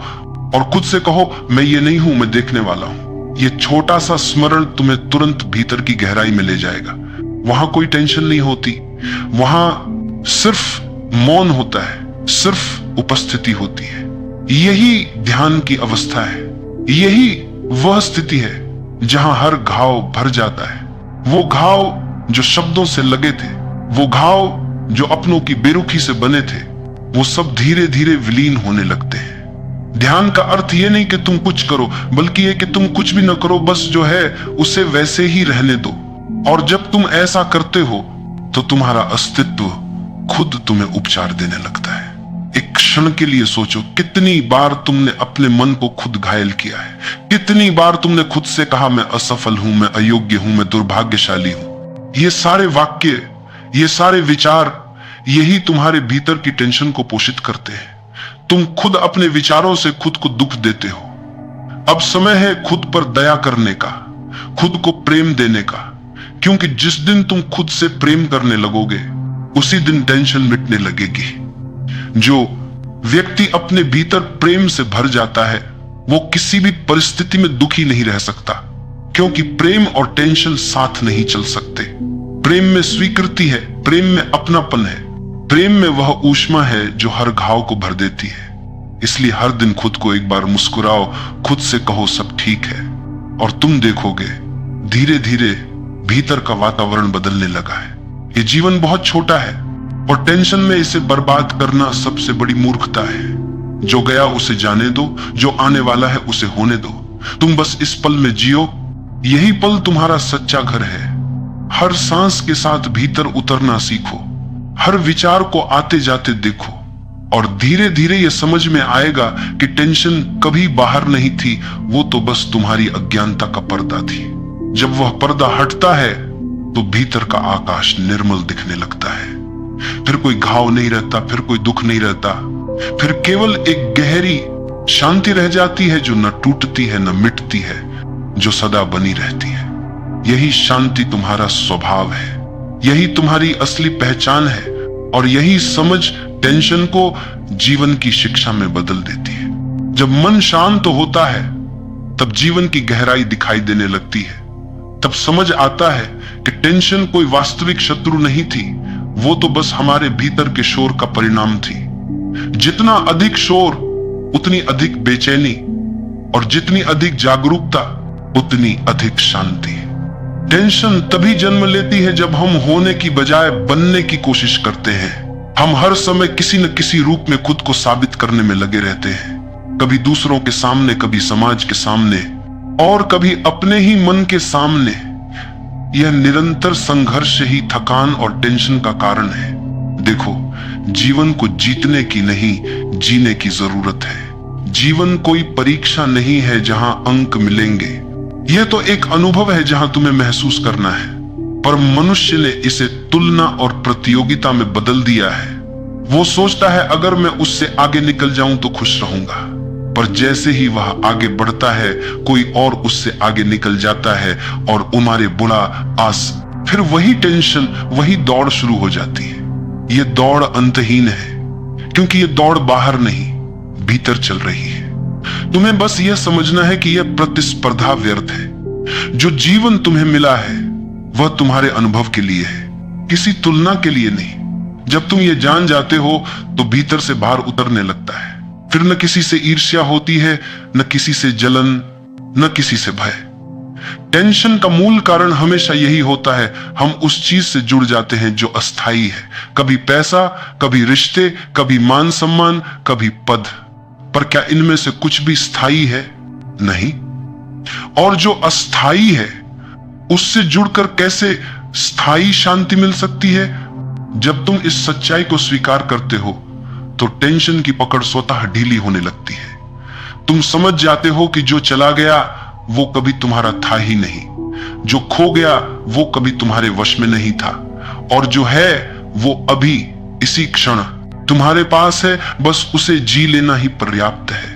और खुद से कहो, मैं ये नहीं हूं, मैं देखने वाला हूं। ये छोटा सा स्मरण तुम्हें तुरंत भीतर की गहराई में ले जाएगा। वहां कोई टेंशन नहीं होती, वहां सिर्फ मौन होता है, सिर्फ उपस्थिति होती है। यही ध्यान की अवस्था है, यही वह स्थिति है जहां हर घाव भर जाता है। वो घाव जो शब्दों से लगे थे, वो घाव जो अपनों की बेरुखी से बने थे, वो सब धीरे धीरे विलीन होने लगते हैं। ध्यान का अर्थ ये नहीं कि तुम कुछ करो, बल्कि ये कि तुम कुछ भी न करो, बस जो है उसे वैसे ही रहने दो। और जब तुम ऐसा करते हो तो तुम्हारा अस्तित्व खुद तुम्हें उपचार देने लगता है। एक क्षण के लिए सोचो, कितनी बार तुमने अपने मन को खुद घायल किया है, कितनी बार तुमने खुद से कहा मैं असफल हूं, मैं अयोग्य हूं, मैं दुर्भाग्यशाली हूं। ये सारे वाक्य, ये सारे विचार, यही तुम्हारे भीतर की टेंशन को पोषित करते हैं। तुम खुद अपने विचारों से खुद को दुख देते हो। अब समय है खुद पर दया करने का, खुद को प्रेम देने का, क्योंकि जिस दिन तुम खुद से प्रेम करने लगोगे उसी दिन टेंशन मिटने लगेगी। जो व्यक्ति अपने भीतर प्रेम से भर जाता है वो किसी भी परिस्थिति में दुखी नहीं रह सकता, क्योंकि प्रेम और टेंशन साथ नहीं चल सकते। प्रेम में स्वीकृति है, प्रेम में अपनापन है, प्रेम में वह ऊष्मा है जो हर घाव को भर देती है। इसलिए हर दिन खुद को एक बार मुस्कुराओ, खुद से कहो सब ठीक है, और तुम देखोगे धीरे धीरे भीतर का वातावरण बदलने लगा है। ये जीवन बहुत छोटा है और टेंशन में इसे बर्बाद करना सबसे बड़ी मूर्खता है। जो गया उसे जाने दो, जो आने वाला है उसे होने दो। तुम बस इस पल में जियो, यही पल तुम्हारा सच्चा घर है। हर सांस के साथ भीतर उतरना सीखो, हर विचार को आते जाते देखो, और धीरे धीरे यह समझ में आएगा कि टेंशन कभी बाहर नहीं थी, वो तो बस तुम्हारी अज्ञानता का पर्दा थी। जब वह पर्दा हटता है तो भीतर का आकाश निर्मल दिखने लगता है। फिर कोई घाव नहीं रहता, फिर कोई दुख नहीं रहता, फिर केवल एक गहरी शांति रह जाती है जो न टूटती है न मिटती है, जो सदा बनी रहती है। यही शांति तुम्हारा स्वभाव है, यही तुम्हारी असली पहचान है, और यही समझ टेंशन को जीवन की शिक्षा में बदल देती है। जब मन शांत होता है तब जीवन की गहराई दिखाई देने लगती है। तब समझ आता है कि टेंशन कोई वास्तविक शत्रु नहीं थी, वो तो बस हमारे भीतर के शोर का परिणाम थी। जितना अधिक शोर उतनी अधिक बेचैनी, और जितनी अधिक जागरूकता उतनी अधिक शांति। टेंशन तभी जन्म लेती है जब हम होने की बजाय बनने की कोशिश करते हैं। हम हर समय किसी न किसी रूप में खुद को साबित करने में लगे रहते हैं, कभी दूसरों के सामने, कभी समाज के सामने, और कभी अपने ही मन के सामने। यह निरंतर संघर्ष ही थकान और टेंशन का कारण है। देखो, जीवन को जीतने की नहीं, जीने की जरूरत है। जीवन कोई परीक्षा नहीं है जहां अंक मिलेंगे, यह तो एक अनुभव है जहां तुम्हें महसूस करना है। पर मनुष्य ने इसे तुलना और प्रतियोगिता में बदल दिया है। वो सोचता है अगर मैं उससे आगे निकल जाऊं तो खुश रहूंगा, पर जैसे ही वह आगे बढ़ता है कोई और उससे आगे निकल जाता है और उमारे बुढ़ा आस, फिर वही टेंशन, वही दौड़ शुरू हो जाती है। यह दौड़ अंतहीन है, क्योंकि यह दौड़ बाहर नहीं, भीतर चल रही है। तुम्हें बस यह समझना है कि यह प्रतिस्पर्धा व्यर्थ है। जो जीवन तुम्हें मिला है वह तुम्हारे अनुभव के लिए है, किसी तुलना के लिए नहीं। जब तुम ये जान जाते हो तो भीतर से भार उतरने लगता है। फिर न किसी से ईर्ष्या होती है, न किसी से जलन, न किसी से भय। टेंशन का मूल कारण हमेशा यही होता है, हम उस चीज से जुड़ जाते हैं जो अस्थाई है। कभी पैसा, कभी रिश्ते, कभी मान सम्मान, कभी पद। पर क्या इनमें से कुछ भी स्थायी है? नहीं। और जो अस्थाई है उससे जुड़कर कैसे स्थायी शांति मिल सकती है? जब तुम इस सच्चाई को स्वीकार करते हो तो टेंशन की पकड़ स्वतः ढीली होने लगती है। तुम समझ जाते हो कि जो चला गया वो कभी तुम्हारा था ही नहीं, जो खो गया वो कभी तुम्हारे वश में नहीं था, और जो है वो अभी इसी क्षण तुम्हारे पास है, बस उसे जी लेना ही पर्याप्त है।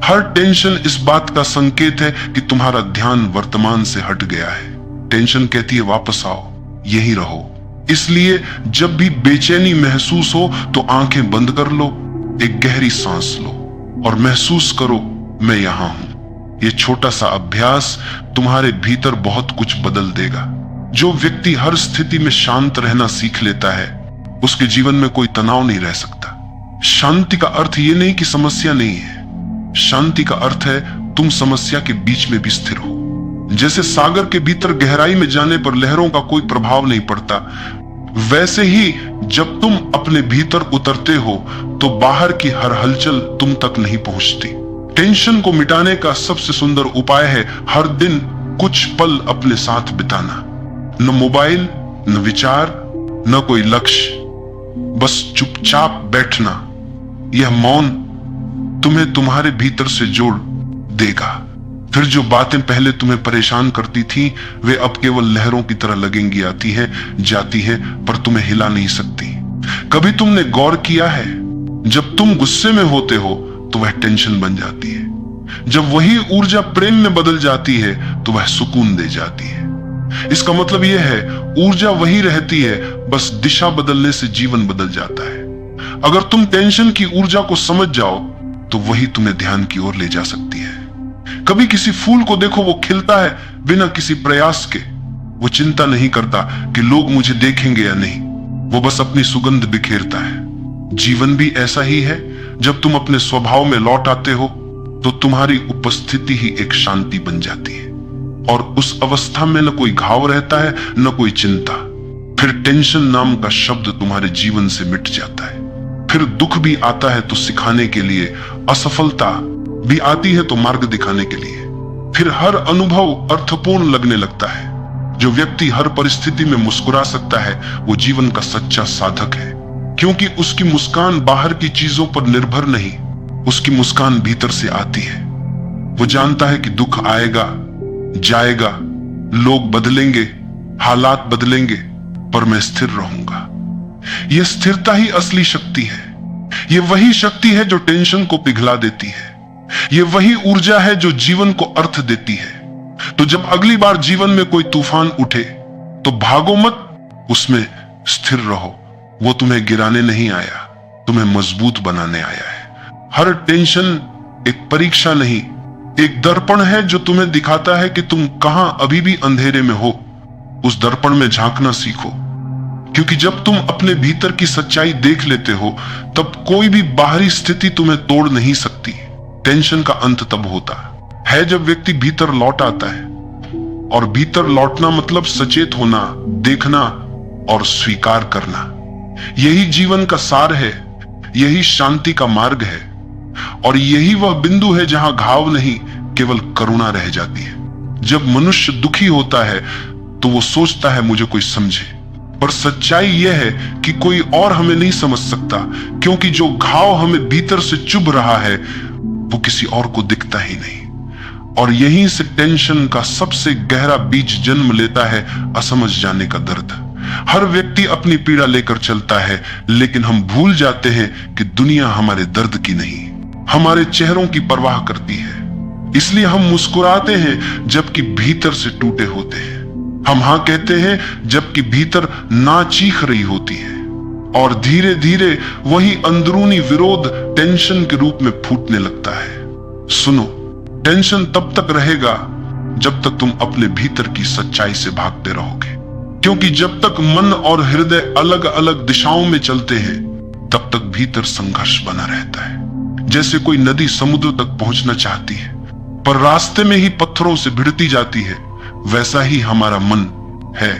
हर टेंशन इस बात का संकेत है कि तुम्हारा ध्यान वर्तमान से हट गया है। टेंशन कहती है वापस आओ, यहीं रहो। इसलिए जब भी बेचैनी महसूस हो तो आंखें बंद कर लो, एक गहरी सांस लो और महसूस करो मैं यहां हूं। यह छोटा सा अभ्यास तुम्हारे भीतर बहुत कुछ बदल देगा। जो व्यक्ति हर स्थिति में शांत रहना सीख लेता है उसके जीवन में कोई तनाव नहीं रह सकता। शांति का अर्थ यह नहीं कि समस्या नहीं है, शांति का अर्थ है तुम समस्या के बीच में भी स्थिर हो। जैसे सागर के भीतर गहराई में जाने पर लहरों का कोई प्रभाव नहीं पड़ता, वैसे ही जब तुम अपने भीतर उतरते हो तो बाहर की हर हलचल तुम तक नहीं पहुंचती। टेंशन को मिटाने का सबसे सुंदर उपाय है हर दिन कुछ पल अपने साथ बिताना। न मोबाइल, न विचार, न कोई लक्ष्य, बस चुपचाप बैठना। यह मौन तुम्हें तुम्हारे भीतर से जोड़ देगा। फिर जो बातें पहले तुम्हें परेशान करती थी वे अब केवल लहरों की तरह लगेंगी, आती है जाती है पर तुम्हें हिला नहीं सकती। कभी तुमने गौर किया है जब तुम गुस्से में होते हो तो वह टेंशन बन जाती है, जब वही ऊर्जा प्रेम में बदल जाती है तो वह सुकून दे जाती है। इसका मतलब यह है ऊर्जा वही रहती है, बस दिशा बदलने से जीवन बदल जाता है। अगर तुम टेंशन की ऊर्जा को समझ जाओ तो वही तुम्हें ध्यान की ओर ले जा सकती है। कभी किसी फूल को देखो, वो खिलता है बिना किसी प्रयास के। वो चिंता नहीं करता कि लोग मुझे देखेंगे या नहीं, वो बस अपनी सुगंध बिखेरता है। जीवन भी ऐसा ही है, जब तुम अपने स्वभाव में लौट आते हो तो तुम्हारी उपस्थिति ही एक शांति बन जाती है, और उस अवस्था में न कोई घाव रहता है न कोई चिंता। फिर टेंशन नाम का शब्द तुम्हारे जीवन से मिट जाता है। फिर दुख भी आता है तो सिखाने के लिए, असफलता भी आती है तो मार्ग दिखाने के लिए। फिर हर अनुभव अर्थपूर्ण लगने लगता है। जो व्यक्ति हर परिस्थिति में मुस्कुरा सकता है वो जीवन का सच्चा साधक है, क्योंकि उसकी मुस्कान बाहर की चीजों पर निर्भर नहीं, उसकी मुस्कान भीतर से आती है। वो जानता है कि दुख आएगा जाएगा, लोग बदलेंगे, हालात बदलेंगे, पर मैं स्थिर रहूंगा। यह स्थिरता ही असली शक्ति है। यह वही शक्ति है जो टेंशन को पिघला देती है। यह वही ऊर्जा है जो जीवन को अर्थ देती है। तो जब अगली बार जीवन में कोई तूफान उठे तो भागो मत, उसमें स्थिर रहो। वो तुम्हें गिराने नहीं आया, तुम्हें मजबूत बनाने आया है। हर टेंशन एक परीक्षा नहीं, एक दर्पण है जो तुम्हें दिखाता है कि तुम कहां अभी भी अंधेरे में हो। उस दर्पण में झांकना सीखो, क्योंकि जब तुम अपने भीतर की सच्चाई देख लेते हो तब कोई भी बाहरी स्थिति तुम्हें तोड़ नहीं सकती। टेंशन का अंत तब होता है जब व्यक्ति भीतर लौट आता है, और भीतर लौटना मतलब सचेत होना, देखना और स्वीकार करना। यही जीवन का सार है, यही शांति का मार्ग है, और यही वह बिंदु है जहां घाव नहीं केवल करुणा रह जाती है। जब मनुष्य दुखी होता है तो वो सोचता है मुझे कोई समझे, पर सच्चाई यह है कि कोई और हमें नहीं समझ सकता, क्योंकि जो घाव हमें भीतर से चुभ रहा है वो किसी और को दिखता ही नहीं। और यहीं से टेंशन का सबसे गहरा बीज जन्म लेता है, असमझ जाने का दर्द। हर व्यक्ति अपनी पीड़ा लेकर चलता है, लेकिन हम भूल जाते हैं कि दुनिया हमारे दर्द की नहीं, हमारे चेहरों की परवाह करती है। इसलिए हम मुस्कुराते हैं जबकि भीतर से टूटे होते हैं। हम हाँ कहते हैं जबकि भीतर ना चीख रही होती है। और धीरे धीरे वही अंदरूनी विरोध टेंशन के रूप में फूटने लगता है। सुनो, टेंशन तब तक रहेगा जब तक तुम अपने भीतर की सच्चाई से भागते रहोगे, क्योंकि जब तक मन और हृदय अलग अलग दिशाओं में चलते हैं तब तक भीतर संघर्ष बना रहता है। जैसे कोई नदी समुद्र तक पहुंचना चाहती है पर रास्ते में ही पत्थरों से भिड़ती जाती है, वैसा ही हमारा मन है।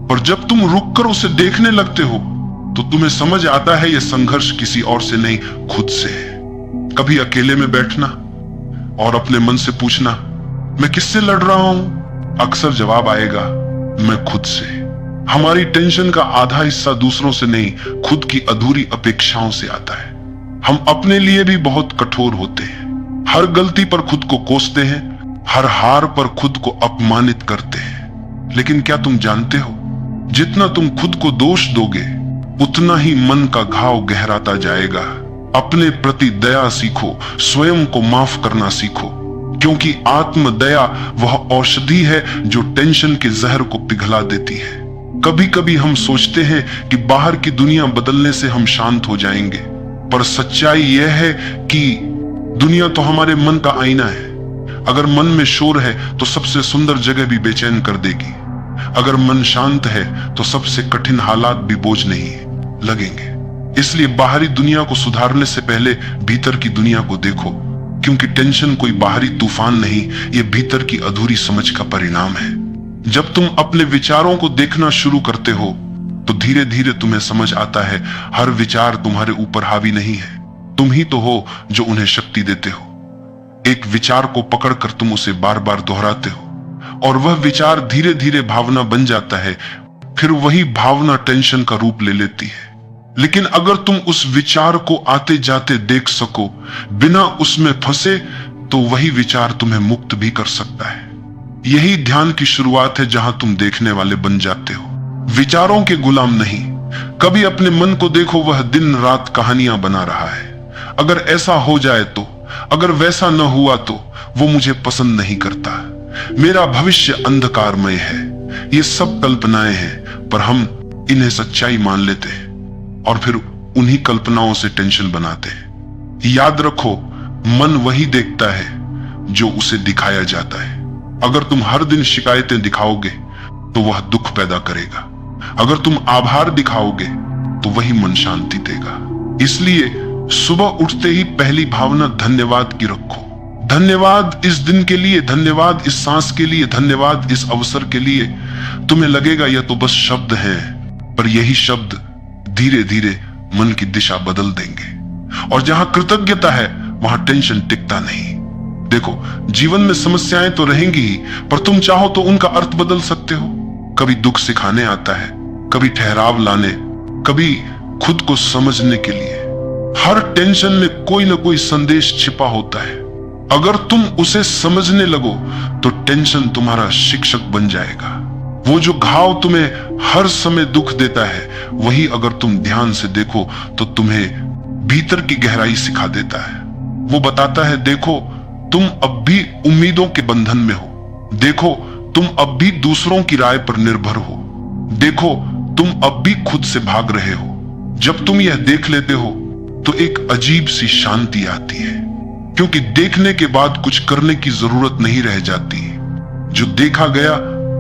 पर जब तुम रुककर उसे देखने लगते हो तो तुम्हें समझ आता है यह संघर्ष किसी और से नहीं, खुद से है। कभी अकेले में बैठना और अपने मन से पूछना, मैं किससे लड़ रहा हूं? अक्सर जवाब आएगा, मैं खुद से। हमारी टेंशन का आधा हिस्सा दूसरों से नहीं, खुद की अधूरी अपेक्षाओं से आता है। हम अपने लिए भी बहुत कठोर होते हैं। हर गलती पर खुद को कोसते हैं, हर हार पर खुद को अपमानित करते हैं। लेकिन क्या तुम जानते हो, जितना तुम खुद को दोष दोगे उतना ही मन का घाव गहराता जाएगा। अपने प्रति दया सीखो, स्वयं को माफ करना सीखो, क्योंकि आत्मदया वह औषधि है जो टेंशन के जहर को पिघला देती है। कभी कभी हम सोचते हैं कि बाहर की दुनिया बदलने से हम शांत हो जाएंगे, पर सच्चाई यह है कि दुनिया तो हमारे मन का आईना है। अगर मन में शोर है तो सबसे सुंदर जगह भी बेचैन कर देगी। अगर मन शांत है तो सबसे कठिन हालात भी बोझ नहीं लगेंगे। इसलिए बाहरी दुनिया को सुधारने से पहले भीतर की दुनिया को देखो, क्योंकि टेंशन कोई बाहरी तूफान नहीं, ये भीतर की अधूरी समझ का परिणाम है। जब तुम अपने विचारों को देखना शुरू करते हो तो धीरे धीरे तुम्हें समझ आता है, हर विचार तुम्हारे ऊपर हावी नहीं है, तुम ही तो हो जो उन्हें शक्ति देते हो। एक विचार को पकड़कर तुम उसे बार बार दोहराते हो और वह विचार धीरे धीरे भावना बन जाता है। फिर वही भावना टेंशन का रूप ले लेती है। लेकिन अगर तुम उस विचार को आते जाते देख सको, बिना उसमें फंसे, तो वही विचार तुम्हें मुक्त भी कर सकता है। यही ध्यान की शुरुआत है, जहां तुम देखने वाले बन जाते हो, विचारों के गुलाम नहीं। कभी अपने मन को देखो, वह दिन रात कहानियां बना रहा है। अगर ऐसा हो जाए तो, अगर वैसा न हुआ तो, वो मुझे पसंद नहीं करता, मेरा भविष्य अंधकारमय है। ये सब कल्पनाएं हैं, पर हम इन्हें सच्चाई मान लेते हैं और फिर उन्हीं कल्पनाओं से टेंशन बनाते हैं। याद रखो, मन वही देखता है जो उसे दिखाया जाता है। अगर तुम हर दिन शिकायतें दिखाओगे तो वह दुख पैदा करेगा। अगर तुम आभार दिखाओगे तो वही मन शांति देगा। इसलिए सुबह उठते ही पहली भावना धन्यवाद की रखो। धन्यवाद इस दिन के लिए, धन्यवाद इस सांस के लिए, धन्यवाद इस अवसर के लिए। तुम्हें लगेगा यह तो बस शब्द हैं, पर यही शब्द धीरे धीरे मन की दिशा बदल देंगे। और जहां कृतज्ञता है वहां टेंशन टिकता नहीं। देखो, जीवन में समस्याएं तो रहेंगी ही, पर तुम चाहो तो उनका अर्थ बदल सकते हो। कभी दुख सिखाने आता है, कभी ठहराव लाने, कभी खुद को समझने के लिए। हर टेंशन में कोई ना कोई संदेश छिपा होता है। अगर तुम उसे समझने लगो तो टेंशन तुम्हारा शिक्षक बन जाएगा। वो जो घाव तुम्हें हर समय दुख देता है, वही अगर तुम ध्यान से देखो तो तुम्हें भीतर की गहराई सिखा देता है। वो बताता है, देखो तुम अब भी उम्मीदों के बंधन में हो। देखो तुम अब भी दूसरों की राय पर निर्भर हो। देखो तुम अब भी खुद से भाग रहे हो। जब तुम यह देख लेते हो तो एक अजीब सी शांति आती है, क्योंकि देखने के बाद कुछ करने की जरूरत नहीं रह जाती। जो देखा गया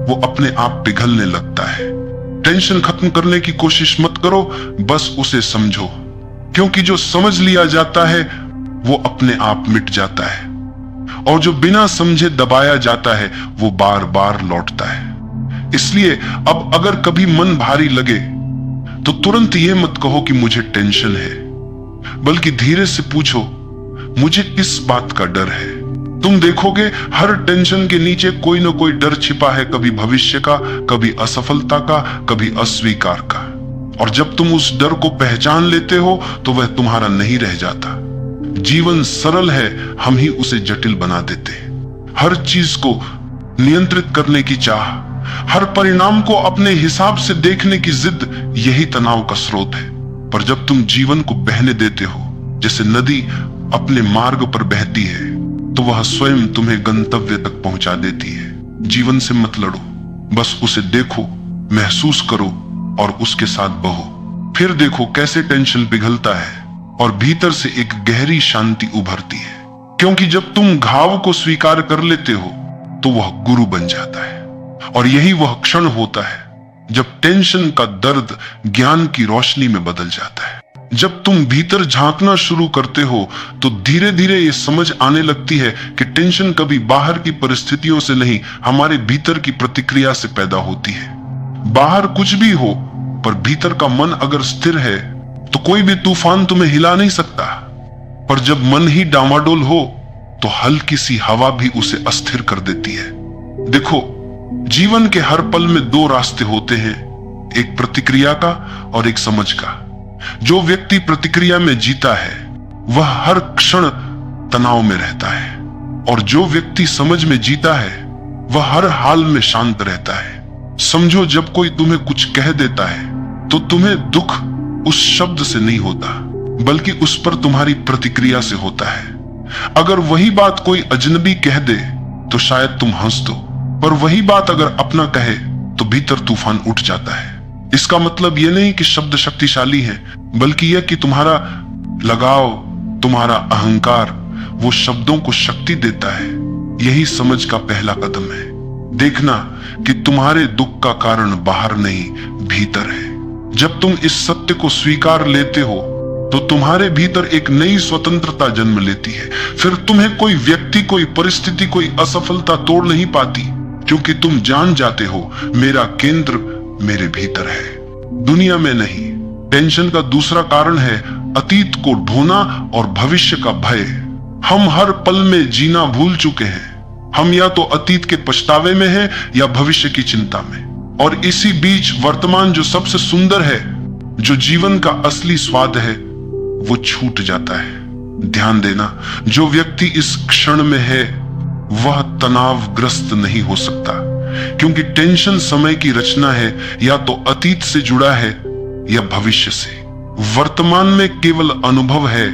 वो अपने आप पिघलने लगता है। टेंशन खत्म करने की कोशिश मत करो, बस उसे समझो, क्योंकि जो समझ लिया जाता है वो अपने आप मिट जाता है, और जो बिना समझे दबाया जाता है वो बार बार लौटता है। इसलिए अब अगर कभी मन भारी लगे तो तुरंत ये मत कहो कि मुझे टेंशन है, बल्कि धीरे से पूछो, मुझे किस बात का डर है। तुम देखोगे हर टेंशन के नीचे कोई ना कोई डर छिपा है, कभी भविष्य का, कभी असफलता का, कभी अस्वीकार का। और जब तुम उस डर को पहचान लेते हो तो वह तुम्हारा नहीं रह जाता। जीवन सरल है, हम ही उसे जटिल बना देते हैं। हर चीज को नियंत्रित करने की चाह, हर परिणाम को अपने हिसाब से देखने की जिद, यही तनाव का स्रोत है। पर जब तुम जीवन को बहने देते हो, जैसे नदी अपने मार्ग पर बहती है, तो वह स्वयं तुम्हें गंतव्य तक पहुंचा देती है। जीवन से मत लड़ो, बस उसे देखो, महसूस करो और उसके साथ बहो। फिर देखो कैसे टेंशन पिघलता है और भीतर से एक गहरी शांति उभरती है। क्योंकि जब तुम घाव को स्वीकार कर लेते हो तो वह गुरु बन जाता है। और यही वह क्षण होता है जब टेंशन का दर्द ज्ञान की रोशनी में बदल जाता है। जब तुम भीतर झांकना शुरू करते हो तो धीरे धीरे ये समझ आने लगती है कि टेंशन कभी बाहर की परिस्थितियों से नहीं, हमारे भीतर की प्रतिक्रिया से पैदा होती है। बाहर कुछ भी हो, पर भीतर का मन अगर स्थिर है तो कोई भी तूफान तुम्हें हिला नहीं सकता। पर जब मन ही डामाडोल हो तो हल्की सी हवा भी उसे अस्थिर कर देती है। देखो, जीवन के हर पल में दो रास्ते होते हैं, एक प्रतिक्रिया का और एक समझ का। जो व्यक्ति प्रतिक्रिया में जीता है वह हर क्षण तनाव में रहता है, और जो व्यक्ति समझ में जीता है वह हर हाल में शांत रहता है। समझो, जब कोई तुम्हें कुछ कह देता है तो तुम्हें दुख उस शब्द से नहीं होता, बल्कि उस पर तुम्हारी प्रतिक्रिया से होता है। अगर वही बात कोई अजनबी कह दे तो शायद तुम हंस दो, पर वही बात अगर अपना कहे तो भीतर तूफान उठ जाता है। इसका मतलब यह नहीं कि शब्द शक्तिशाली है, बल्कि यह कि तुम्हारा लगाव, तुम्हारा अहंकार वो शब्दों को शक्ति देता है। यही समझ का पहला कदम है। देखना कि तुम्हारे दुख का कारण बाहर नहीं, भीतर है। जब तुम इस सत्य को स्वीकार लेते हो तो तुम्हारे भीतर एक नई स्वतंत्रता जन्म लेती है। फिर तुम्हें कोई व्यक्ति, कोई परिस्थिति, कोई असफलता तोड़ नहीं पाती, क्योंकि तुम जान जाते हो मेरा केंद्र मेरे भीतर है, दुनिया में नहीं। टेंशन का दूसरा कारण है अतीत को ढोना और भविष्य का भय। हम हर पल में जीना भूल चुके हैं। हम या तो अतीत के पछतावे में हैं या भविष्य की चिंता में, और इसी बीच वर्तमान जो सबसे सुंदर है, जो जीवन का असली स्वाद है, वो छूट जाता है। ध्यान देना, जो व्यक्ति इस क्षण में है वह तनावग्रस्त नहीं हो सकता, क्योंकि टेंशन समय की रचना है, या तो अतीत से जुड़ा है या भविष्य से। वर्तमान में केवल अनुभव है,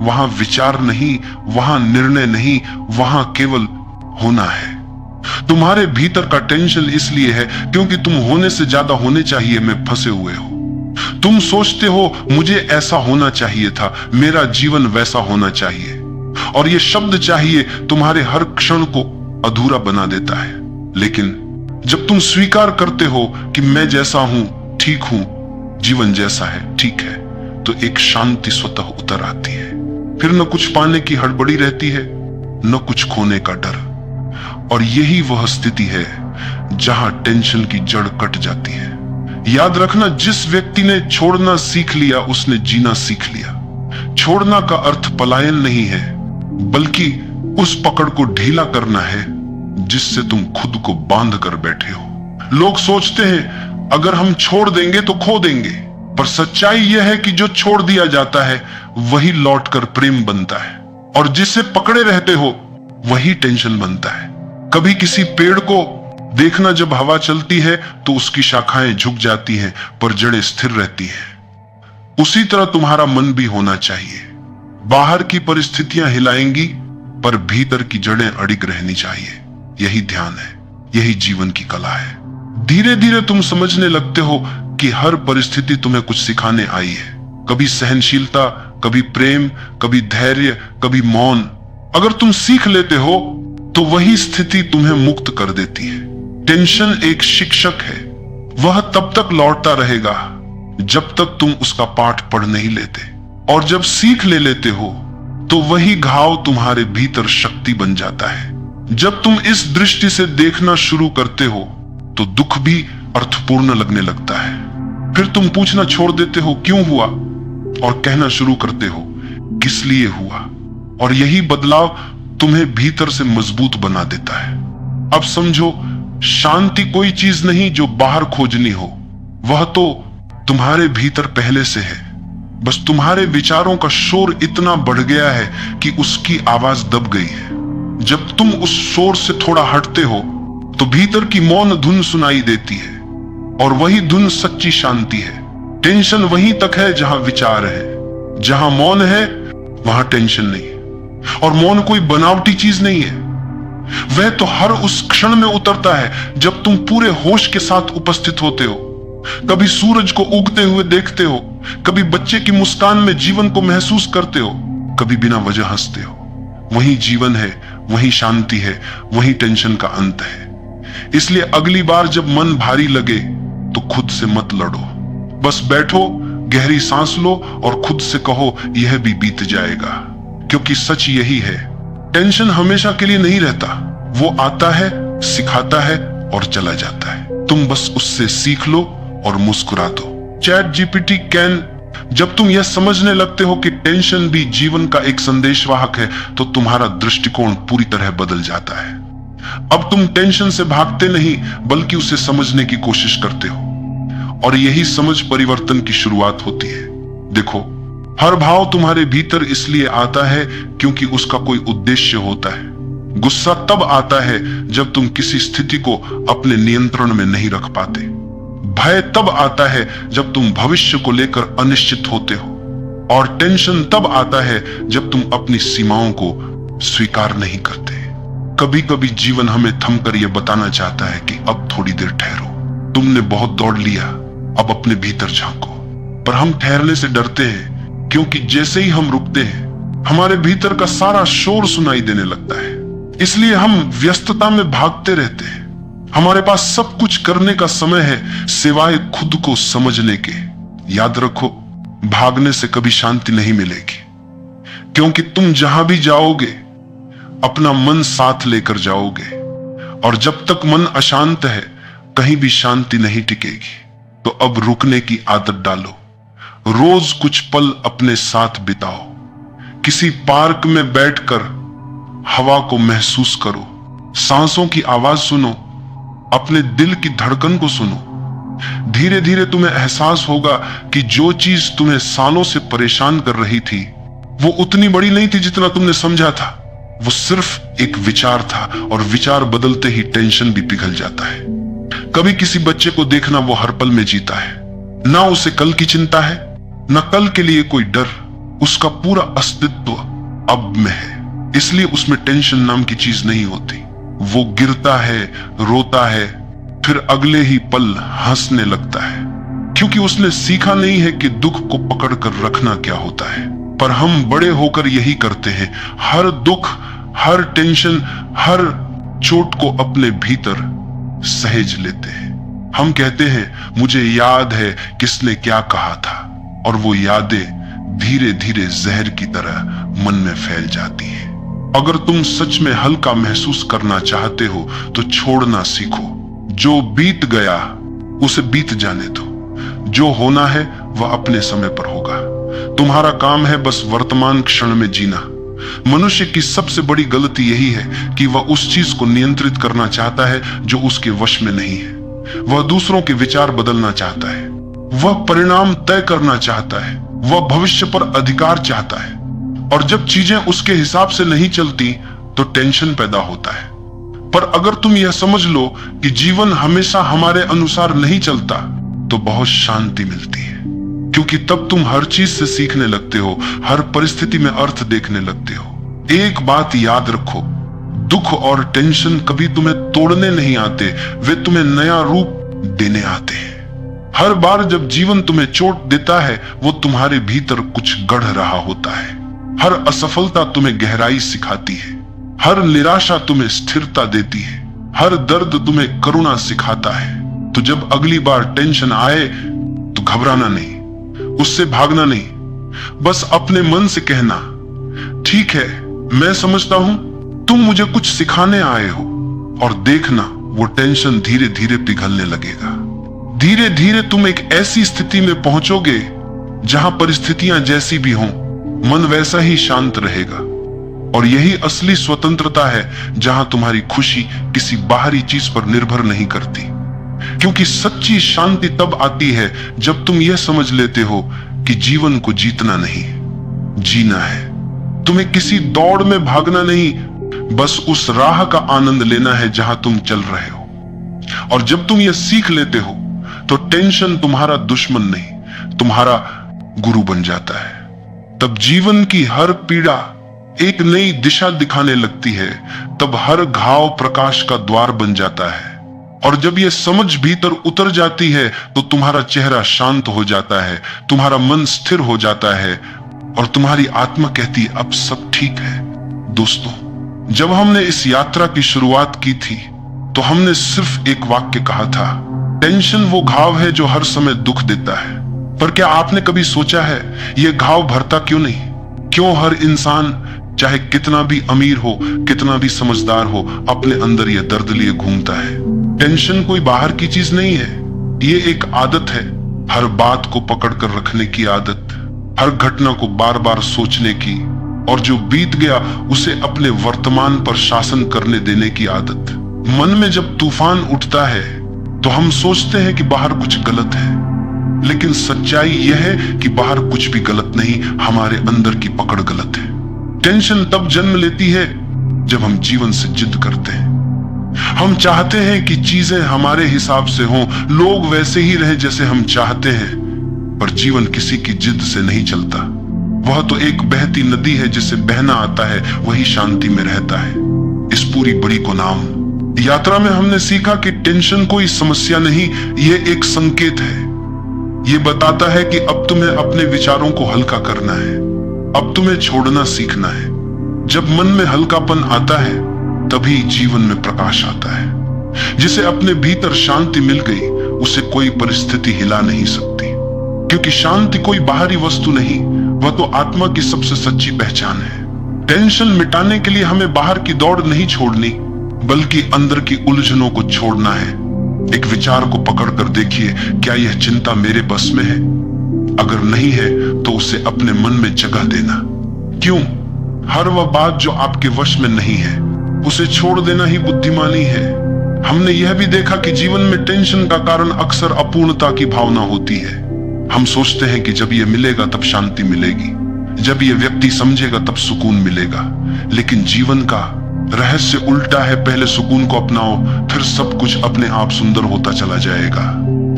वहां विचार नहीं, वहां निर्णय नहीं, वहां केवल होना है। तुम्हारे भीतर का टेंशन इसलिए है क्योंकि तुम होने से ज्यादा होने चाहिए में फंसे हुए हो। तुम सोचते हो मुझे ऐसा होना चाहिए था, मेरा जीवन वैसा होना चाहिए, और ये शब्द चाहिए तुम्हारे हर क्षण को अधूरा बना देता है। लेकिन जब तुम स्वीकार करते हो कि मैं जैसा हूं ठीक हूं, जीवन जैसा है ठीक है, तो एक शांति स्वतः उतर आती है। फिर न कुछ पाने की हड़बड़ी रहती है, न कुछ खोने का डर। और यही वह स्थिति है जहां टेंशन की जड़ कट जाती है। याद रखना, जिस व्यक्ति ने छोड़ना सीख लिया उसने जीना सीख लिया। छोड़ना का अर्थ पलायन नहीं है, बल्कि उस पकड़ को ढीला करना है जिससे तुम खुद को बांध कर बैठे हो। लोग सोचते हैं अगर हम छोड़ देंगे तो खो देंगे, पर सच्चाई यह है कि जो छोड़ दिया जाता है वही लौटकर प्रेम बनता है, और जिसे पकड़े रहते हो वही टेंशन बनता है। कभी किसी पेड़ को देखना, जब हवा चलती है तो उसकी शाखाएं झुक जाती हैं पर जड़ें स्थिर रहती हैं। उसी तरह तुम्हारा मन भी होना चाहिए। बाहर की परिस्थितियां हिलाएंगी पर भीतर की जड़ें अडिग रहनी चाहिए। यही ध्यान है, यही जीवन की कला है। धीरे धीरे तुम समझने लगते हो कि हर परिस्थिति तुम्हें कुछ सिखाने आई है। कभी सहनशीलता, कभी प्रेम, कभी धैर्य, कभी मौन। अगर तुम सीख लेते हो तो वही स्थिति तुम्हें मुक्त कर देती है। टेंशन एक शिक्षक है, वह तब तक लौटता रहेगा जब तक तुम उसका पाठ पढ़ नहीं लेते, और जब सीख ले लेते हो तो वही घाव तुम्हारे भीतर शक्ति बन जाता है। जब तुम इस दृष्टि से देखना शुरू करते हो तो दुख भी अर्थपूर्ण लगने लगता है। फिर तुम पूछना छोड़ देते हो क्यों हुआ, और कहना शुरू करते हो किस लिए हुआ, और यही बदलाव तुम्हें भीतर से मजबूत बना देता है। अब समझो, शांति कोई चीज नहीं जो बाहर खोजनी हो, वह तो तुम्हारे भीतर पहले से है। बस तुम्हारे विचारों का शोर इतना बढ़ गया है कि उसकी आवाज दब गई है। जब तुम उस शोर से थोड़ा हटते हो तो भीतर की मौन धुन सुनाई देती है, और वही धुन सच्ची शांति है। टेंशन वहीं तक है जहां विचार है, जहां मौन है वहां टेंशन नहीं है। और मौन कोई बनावटी चीज नहीं है, वह तो हर उस क्षण में उतरता है जब तुम पूरे होश के साथ उपस्थित होते हो। कभी सूरज को उगते हुए देखते हो, कभी बच्चे की मुस्कान में जीवन को महसूस करते हो, कभी बिना वजह हंसते हो। वही जीवन है, वही शांति है, वही टेंशन का अंत है। इसलिए अगली बार जब मन भारी लगे तो खुद से मत लड़ो, बस बैठो, गहरी सांस लो और खुद से कहो यह भी बीत जाएगा। क्योंकि सच यही है, टेंशन हमेशा के लिए नहीं रहता, वो आता है, सिखाता है और चला जाता है। तुम बस उससे सीख लो और मुस्कुरा दो। चैट जीपीटी कैन, जब तुम यह समझने लगते हो कि टेंशन भी जीवन का एक संदेशवाहक है, तो तुम्हारा दृष्टिकोण पूरी तरह बदल जाता है। अब तुम टेंशन से भागते नहीं बल्कि उसे समझने की कोशिश करते हो, और यही समझ परिवर्तन की शुरुआत होती है। देखो, हर भाव तुम्हारे भीतर इसलिए आता है क्योंकि उसका कोई उद्देश्य होता है। गुस्सा तब आता है जब तुम किसी स्थिति को अपने नियंत्रण में नहीं रख पाते। भय तब आता है जब तुम भविष्य को लेकर अनिश्चित होते हो, और टेंशन तब आता है जब तुम अपनी सीमाओं को स्वीकार नहीं करते। कभी कभी जीवन हमें थमकर यह बताना चाहता है कि अब थोड़ी देर ठहरो, तुमने बहुत दौड़ लिया, अब अपने भीतर झांको। पर हम ठहरने से डरते हैं क्योंकि जैसे ही हम रुकते हैं हमारे भीतर का सारा शोर सुनाई देने लगता है। इसलिए हम व्यस्तता में भागते रहते हैं। हमारे पास सब कुछ करने का समय है सिवाय खुद को समझने के। याद रखो, भागने से कभी शांति नहीं मिलेगी, क्योंकि तुम जहां भी जाओगे अपना मन साथ लेकर जाओगे, और जब तक मन अशांत है कहीं भी शांति नहीं टिकेगी। तो अब रुकने की आदत डालो, रोज कुछ पल अपने साथ बिताओ। किसी पार्क में बैठकर हवा को महसूस करो, सांसों की आवाज सुनो, अपने दिल की धड़कन को सुनो। धीरे धीरे तुम्हें एहसास होगा कि जो चीज तुम्हें सालों से परेशान कर रही थी वो उतनी बड़ी नहीं थी जितना तुमने समझा था। वो सिर्फ एक विचार था, और विचार बदलते ही टेंशन भी पिघल जाता है। कभी किसी बच्चे को देखना, वो हर पल में जीता है, ना उसे कल की चिंता है, ना कल के लिए कोई डर। उसका पूरा अस्तित्व अब में है, इसलिए उसमें टेंशन नाम की चीज नहीं होती। वो गिरता है, रोता है, फिर अगले ही पल हंसने लगता है, क्योंकि उसने सीखा नहीं है कि दुख को पकड़कर रखना क्या होता है। पर हम बड़े होकर यही करते हैं, हर दुख, हर टेंशन, हर चोट को अपने भीतर सहेज लेते हैं। हम कहते हैं मुझे याद है किसने क्या कहा था, और वो यादें धीरे धीरे जहर की तरह मन में फैल जाती हैं। अगर तुम सच में हल्का महसूस करना चाहते हो तो छोड़ना सीखो। जो बीत गया उसे बीत जाने दो, जो होना है वह अपने समय पर होगा। तुम्हारा काम है बस वर्तमान क्षण में जीना। मनुष्य की सबसे बड़ी गलती यही है कि वह उस चीज को नियंत्रित करना चाहता है जो उसके वश में नहीं है। वह दूसरों के विचार बदलना चाहता है, वह परिणाम तय करना चाहता है, वह भविष्य पर अधिकार चाहता है, और जब चीजें उसके हिसाब से नहीं चलती तो टेंशन पैदा होता है। पर अगर तुम यह समझ लो कि जीवन हमेशा हमारे अनुसार नहीं चलता तो बहुत शांति मिलती है, क्योंकि तब तुम हर चीज से सीखने लगते हो, हर परिस्थिति में अर्थ देखने लगते हो। एक बात याद रखो, दुख और टेंशन कभी तुम्हें तोड़ने नहीं आते, वे तुम्हें नया रूप देने आते हैं। हर बार जब जीवन तुम्हें चोट देता है वो तुम्हारे भीतर कुछ गढ़ रहा होता है। हर असफलता तुम्हें गहराई सिखाती है, हर निराशा तुम्हें स्थिरता देती है, हर दर्द तुम्हें करुणा सिखाता है। तो जब अगली बार टेंशन आए तो घबराना नहीं, उससे भागना नहीं, बस अपने मन से कहना, ठीक है मैं समझता हूं तुम मुझे कुछ सिखाने आए हो, और देखना वो टेंशन धीरे धीरे पिघलने लगेगा। धीरे धीरे तुम एक ऐसी स्थिति में पहुंचोगे जहां परिस्थितियां जैसी भी हों मन वैसा ही शांत रहेगा। और यही असली स्वतंत्रता है जहां तुम्हारी खुशी किसी बाहरी चीज पर निर्भर नहीं करती, क्योंकि सच्ची शांति तब आती है जब तुम यह समझ लेते हो कि जीवन को जीतना नहीं जीना है। तुम्हें किसी दौड़ में भागना नहीं, बस उस राह का आनंद लेना है जहां तुम चल रहे हो। और जब तुम यह सीख लेते हो तो टेंशन तुम्हारा दुश्मन नहीं तुम्हारा गुरु बन जाता है। तब जीवन की हर पीड़ा एक नई दिशा दिखाने लगती है, तब हर घाव प्रकाश का द्वार बन जाता है। और जब यह समझ भीतर उतर जाती है तो तुम्हारा चेहरा शांत हो जाता है, तुम्हारा मन स्थिर हो जाता है, और तुम्हारी आत्मा कहती है अब सब ठीक है। दोस्तों, जब हमने इस यात्रा की शुरुआत की थी तो हमने सिर्फ एक वाक्य कहा था, टेंशन वो घाव है जो हर समय दुख देता है। पर क्या आपने कभी सोचा है यह घाव भरता क्यों नहीं? क्यों हर इंसान चाहे कितना भी अमीर हो, कितना भी समझदार हो, अपने अंदर यह दर्द लिए घूमता है? टेंशन कोई बाहर की चीज नहीं है, ये एक आदत है, हर बात को पकड़ कर रखने की आदत, हर घटना को बार बार सोचने की, और जो बीत गया उसे अपने वर्तमान पर शासन करने देने की आदत। मन में जब तूफान उठता है तो हम सोचते हैं कि बाहर कुछ गलत है, लेकिन सच्चाई यह है कि बाहर कुछ भी गलत नहीं, हमारे अंदर की पकड़ गलत है। टेंशन तब जन्म लेती है जब हम जीवन से जिद करते हैं। हम चाहते हैं कि चीजें हमारे हिसाब से हों, लोग वैसे ही रहे जैसे हम चाहते हैं, पर जीवन किसी की जिद से नहीं चलता। वह तो एक बहती नदी है, जिसे बहना आता है वही शांति में रहता है। इस पूरी बड़ी को नाम यात्रा में हमने सीखा कि टेंशन कोई समस्या नहीं, ये एक संकेत है। ये बताता है कि अब तुम्हें अपने विचारों को हल्का करना है, अब तुम्हें छोड़ना सीखना है। जब मन में हल्कापन आता है तभी जीवन में प्रकाश आता है। जिसे अपने भीतर शांति मिल गई उसे कोई परिस्थिति हिला नहीं सकती, क्योंकि शांति कोई बाहरी वस्तु नहीं, वह तो आत्मा की सबसे सच्ची पहचान है। टेंशन मिटाने के लिए हमें बाहर की दौड़ नहीं छोड़नी, बल्कि अंदर की उलझनों को छोड़ना है। एक विचार को पकड़कर देखिए, क्या यह चिंता मेरे बस में है? अगर नहीं है तो उसे अपने मन में जगह देना। क्यों? हर वह बात जो आपके वश में नहीं है उसे छोड़ देना ही बुद्धिमानी है। हमने यह भी देखा कि जीवन में टेंशन का कारण अक्सर अपूर्णता की भावना होती है। हम सोचते हैं कि जब यह मिलेगा तब शांति मिलेगी, जब यह व्यक्ति समझेगा तब सुकून मिलेगा, लेकिन जीवन का रहस्य उल्टा है। पहले सुकून को अपनाओ, फिर सब कुछ अपने आप सुंदर होता चला जाएगा।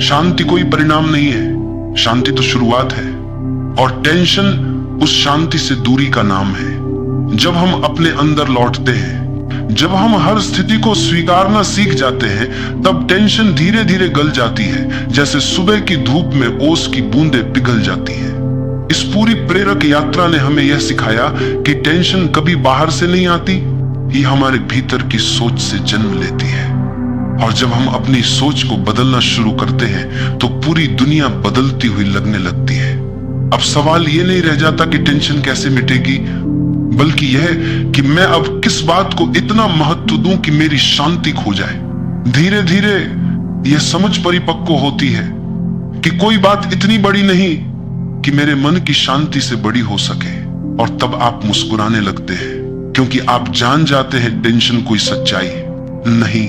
शांति कोई परिणाम नहीं है, शांति तो शुरुआत है, और टेंशन उस शांति से दूरी का नाम है। जब हम अपने अंदर लौटते हैं, जब हम हर स्थिति को स्वीकारना सीख जाते हैं, तब टेंशन धीरे धीरे गल जाती है, जैसे सुबह की धूप में ओस की बूंदें पिघल जाती हैं। इस पूरी प्रेरक यात्रा ने हमें यह सिखाया कि टेंशन कभी बाहर से नहीं आती, ये हमारे भीतर की सोच से जन्म लेती है। और जब हम अपनी सोच को बदलना शुरू करते हैं तो पूरी दुनिया बदलती हुई लगने लगती है। अब सवाल ये नहीं रह जाता कि टेंशन कैसे मिटेगी, बल्कि यह कि मैं अब किस बात को इतना महत्व दूं कि मेरी शांति खो जाए। धीरे धीरे यह समझ परिपक्व होती है कि कोई बात इतनी बड़ी नहीं कि मेरे मन की शांति से बड़ी हो सके, और तब आप मुस्कुराने लगते हैं, क्योंकि आप जान जाते हैं टेंशन कोई सच्चाई नहीं,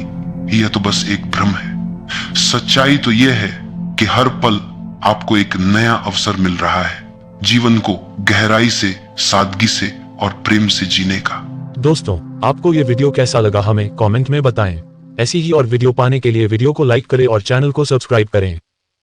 यह तो बस एक भ्रम है। सच्चाई तो यह है कि हर पल आपको एक नया अवसर मिल रहा है, जीवन को गहराई से, सादगी से और प्रेम से जीने का। दोस्तों, आपको ये वीडियो कैसा लगा हमें कमेंट में बताएं। ऐसी ही और वीडियो पाने के लिए वीडियो को लाइक करें और चैनल को सब्सक्राइब करें।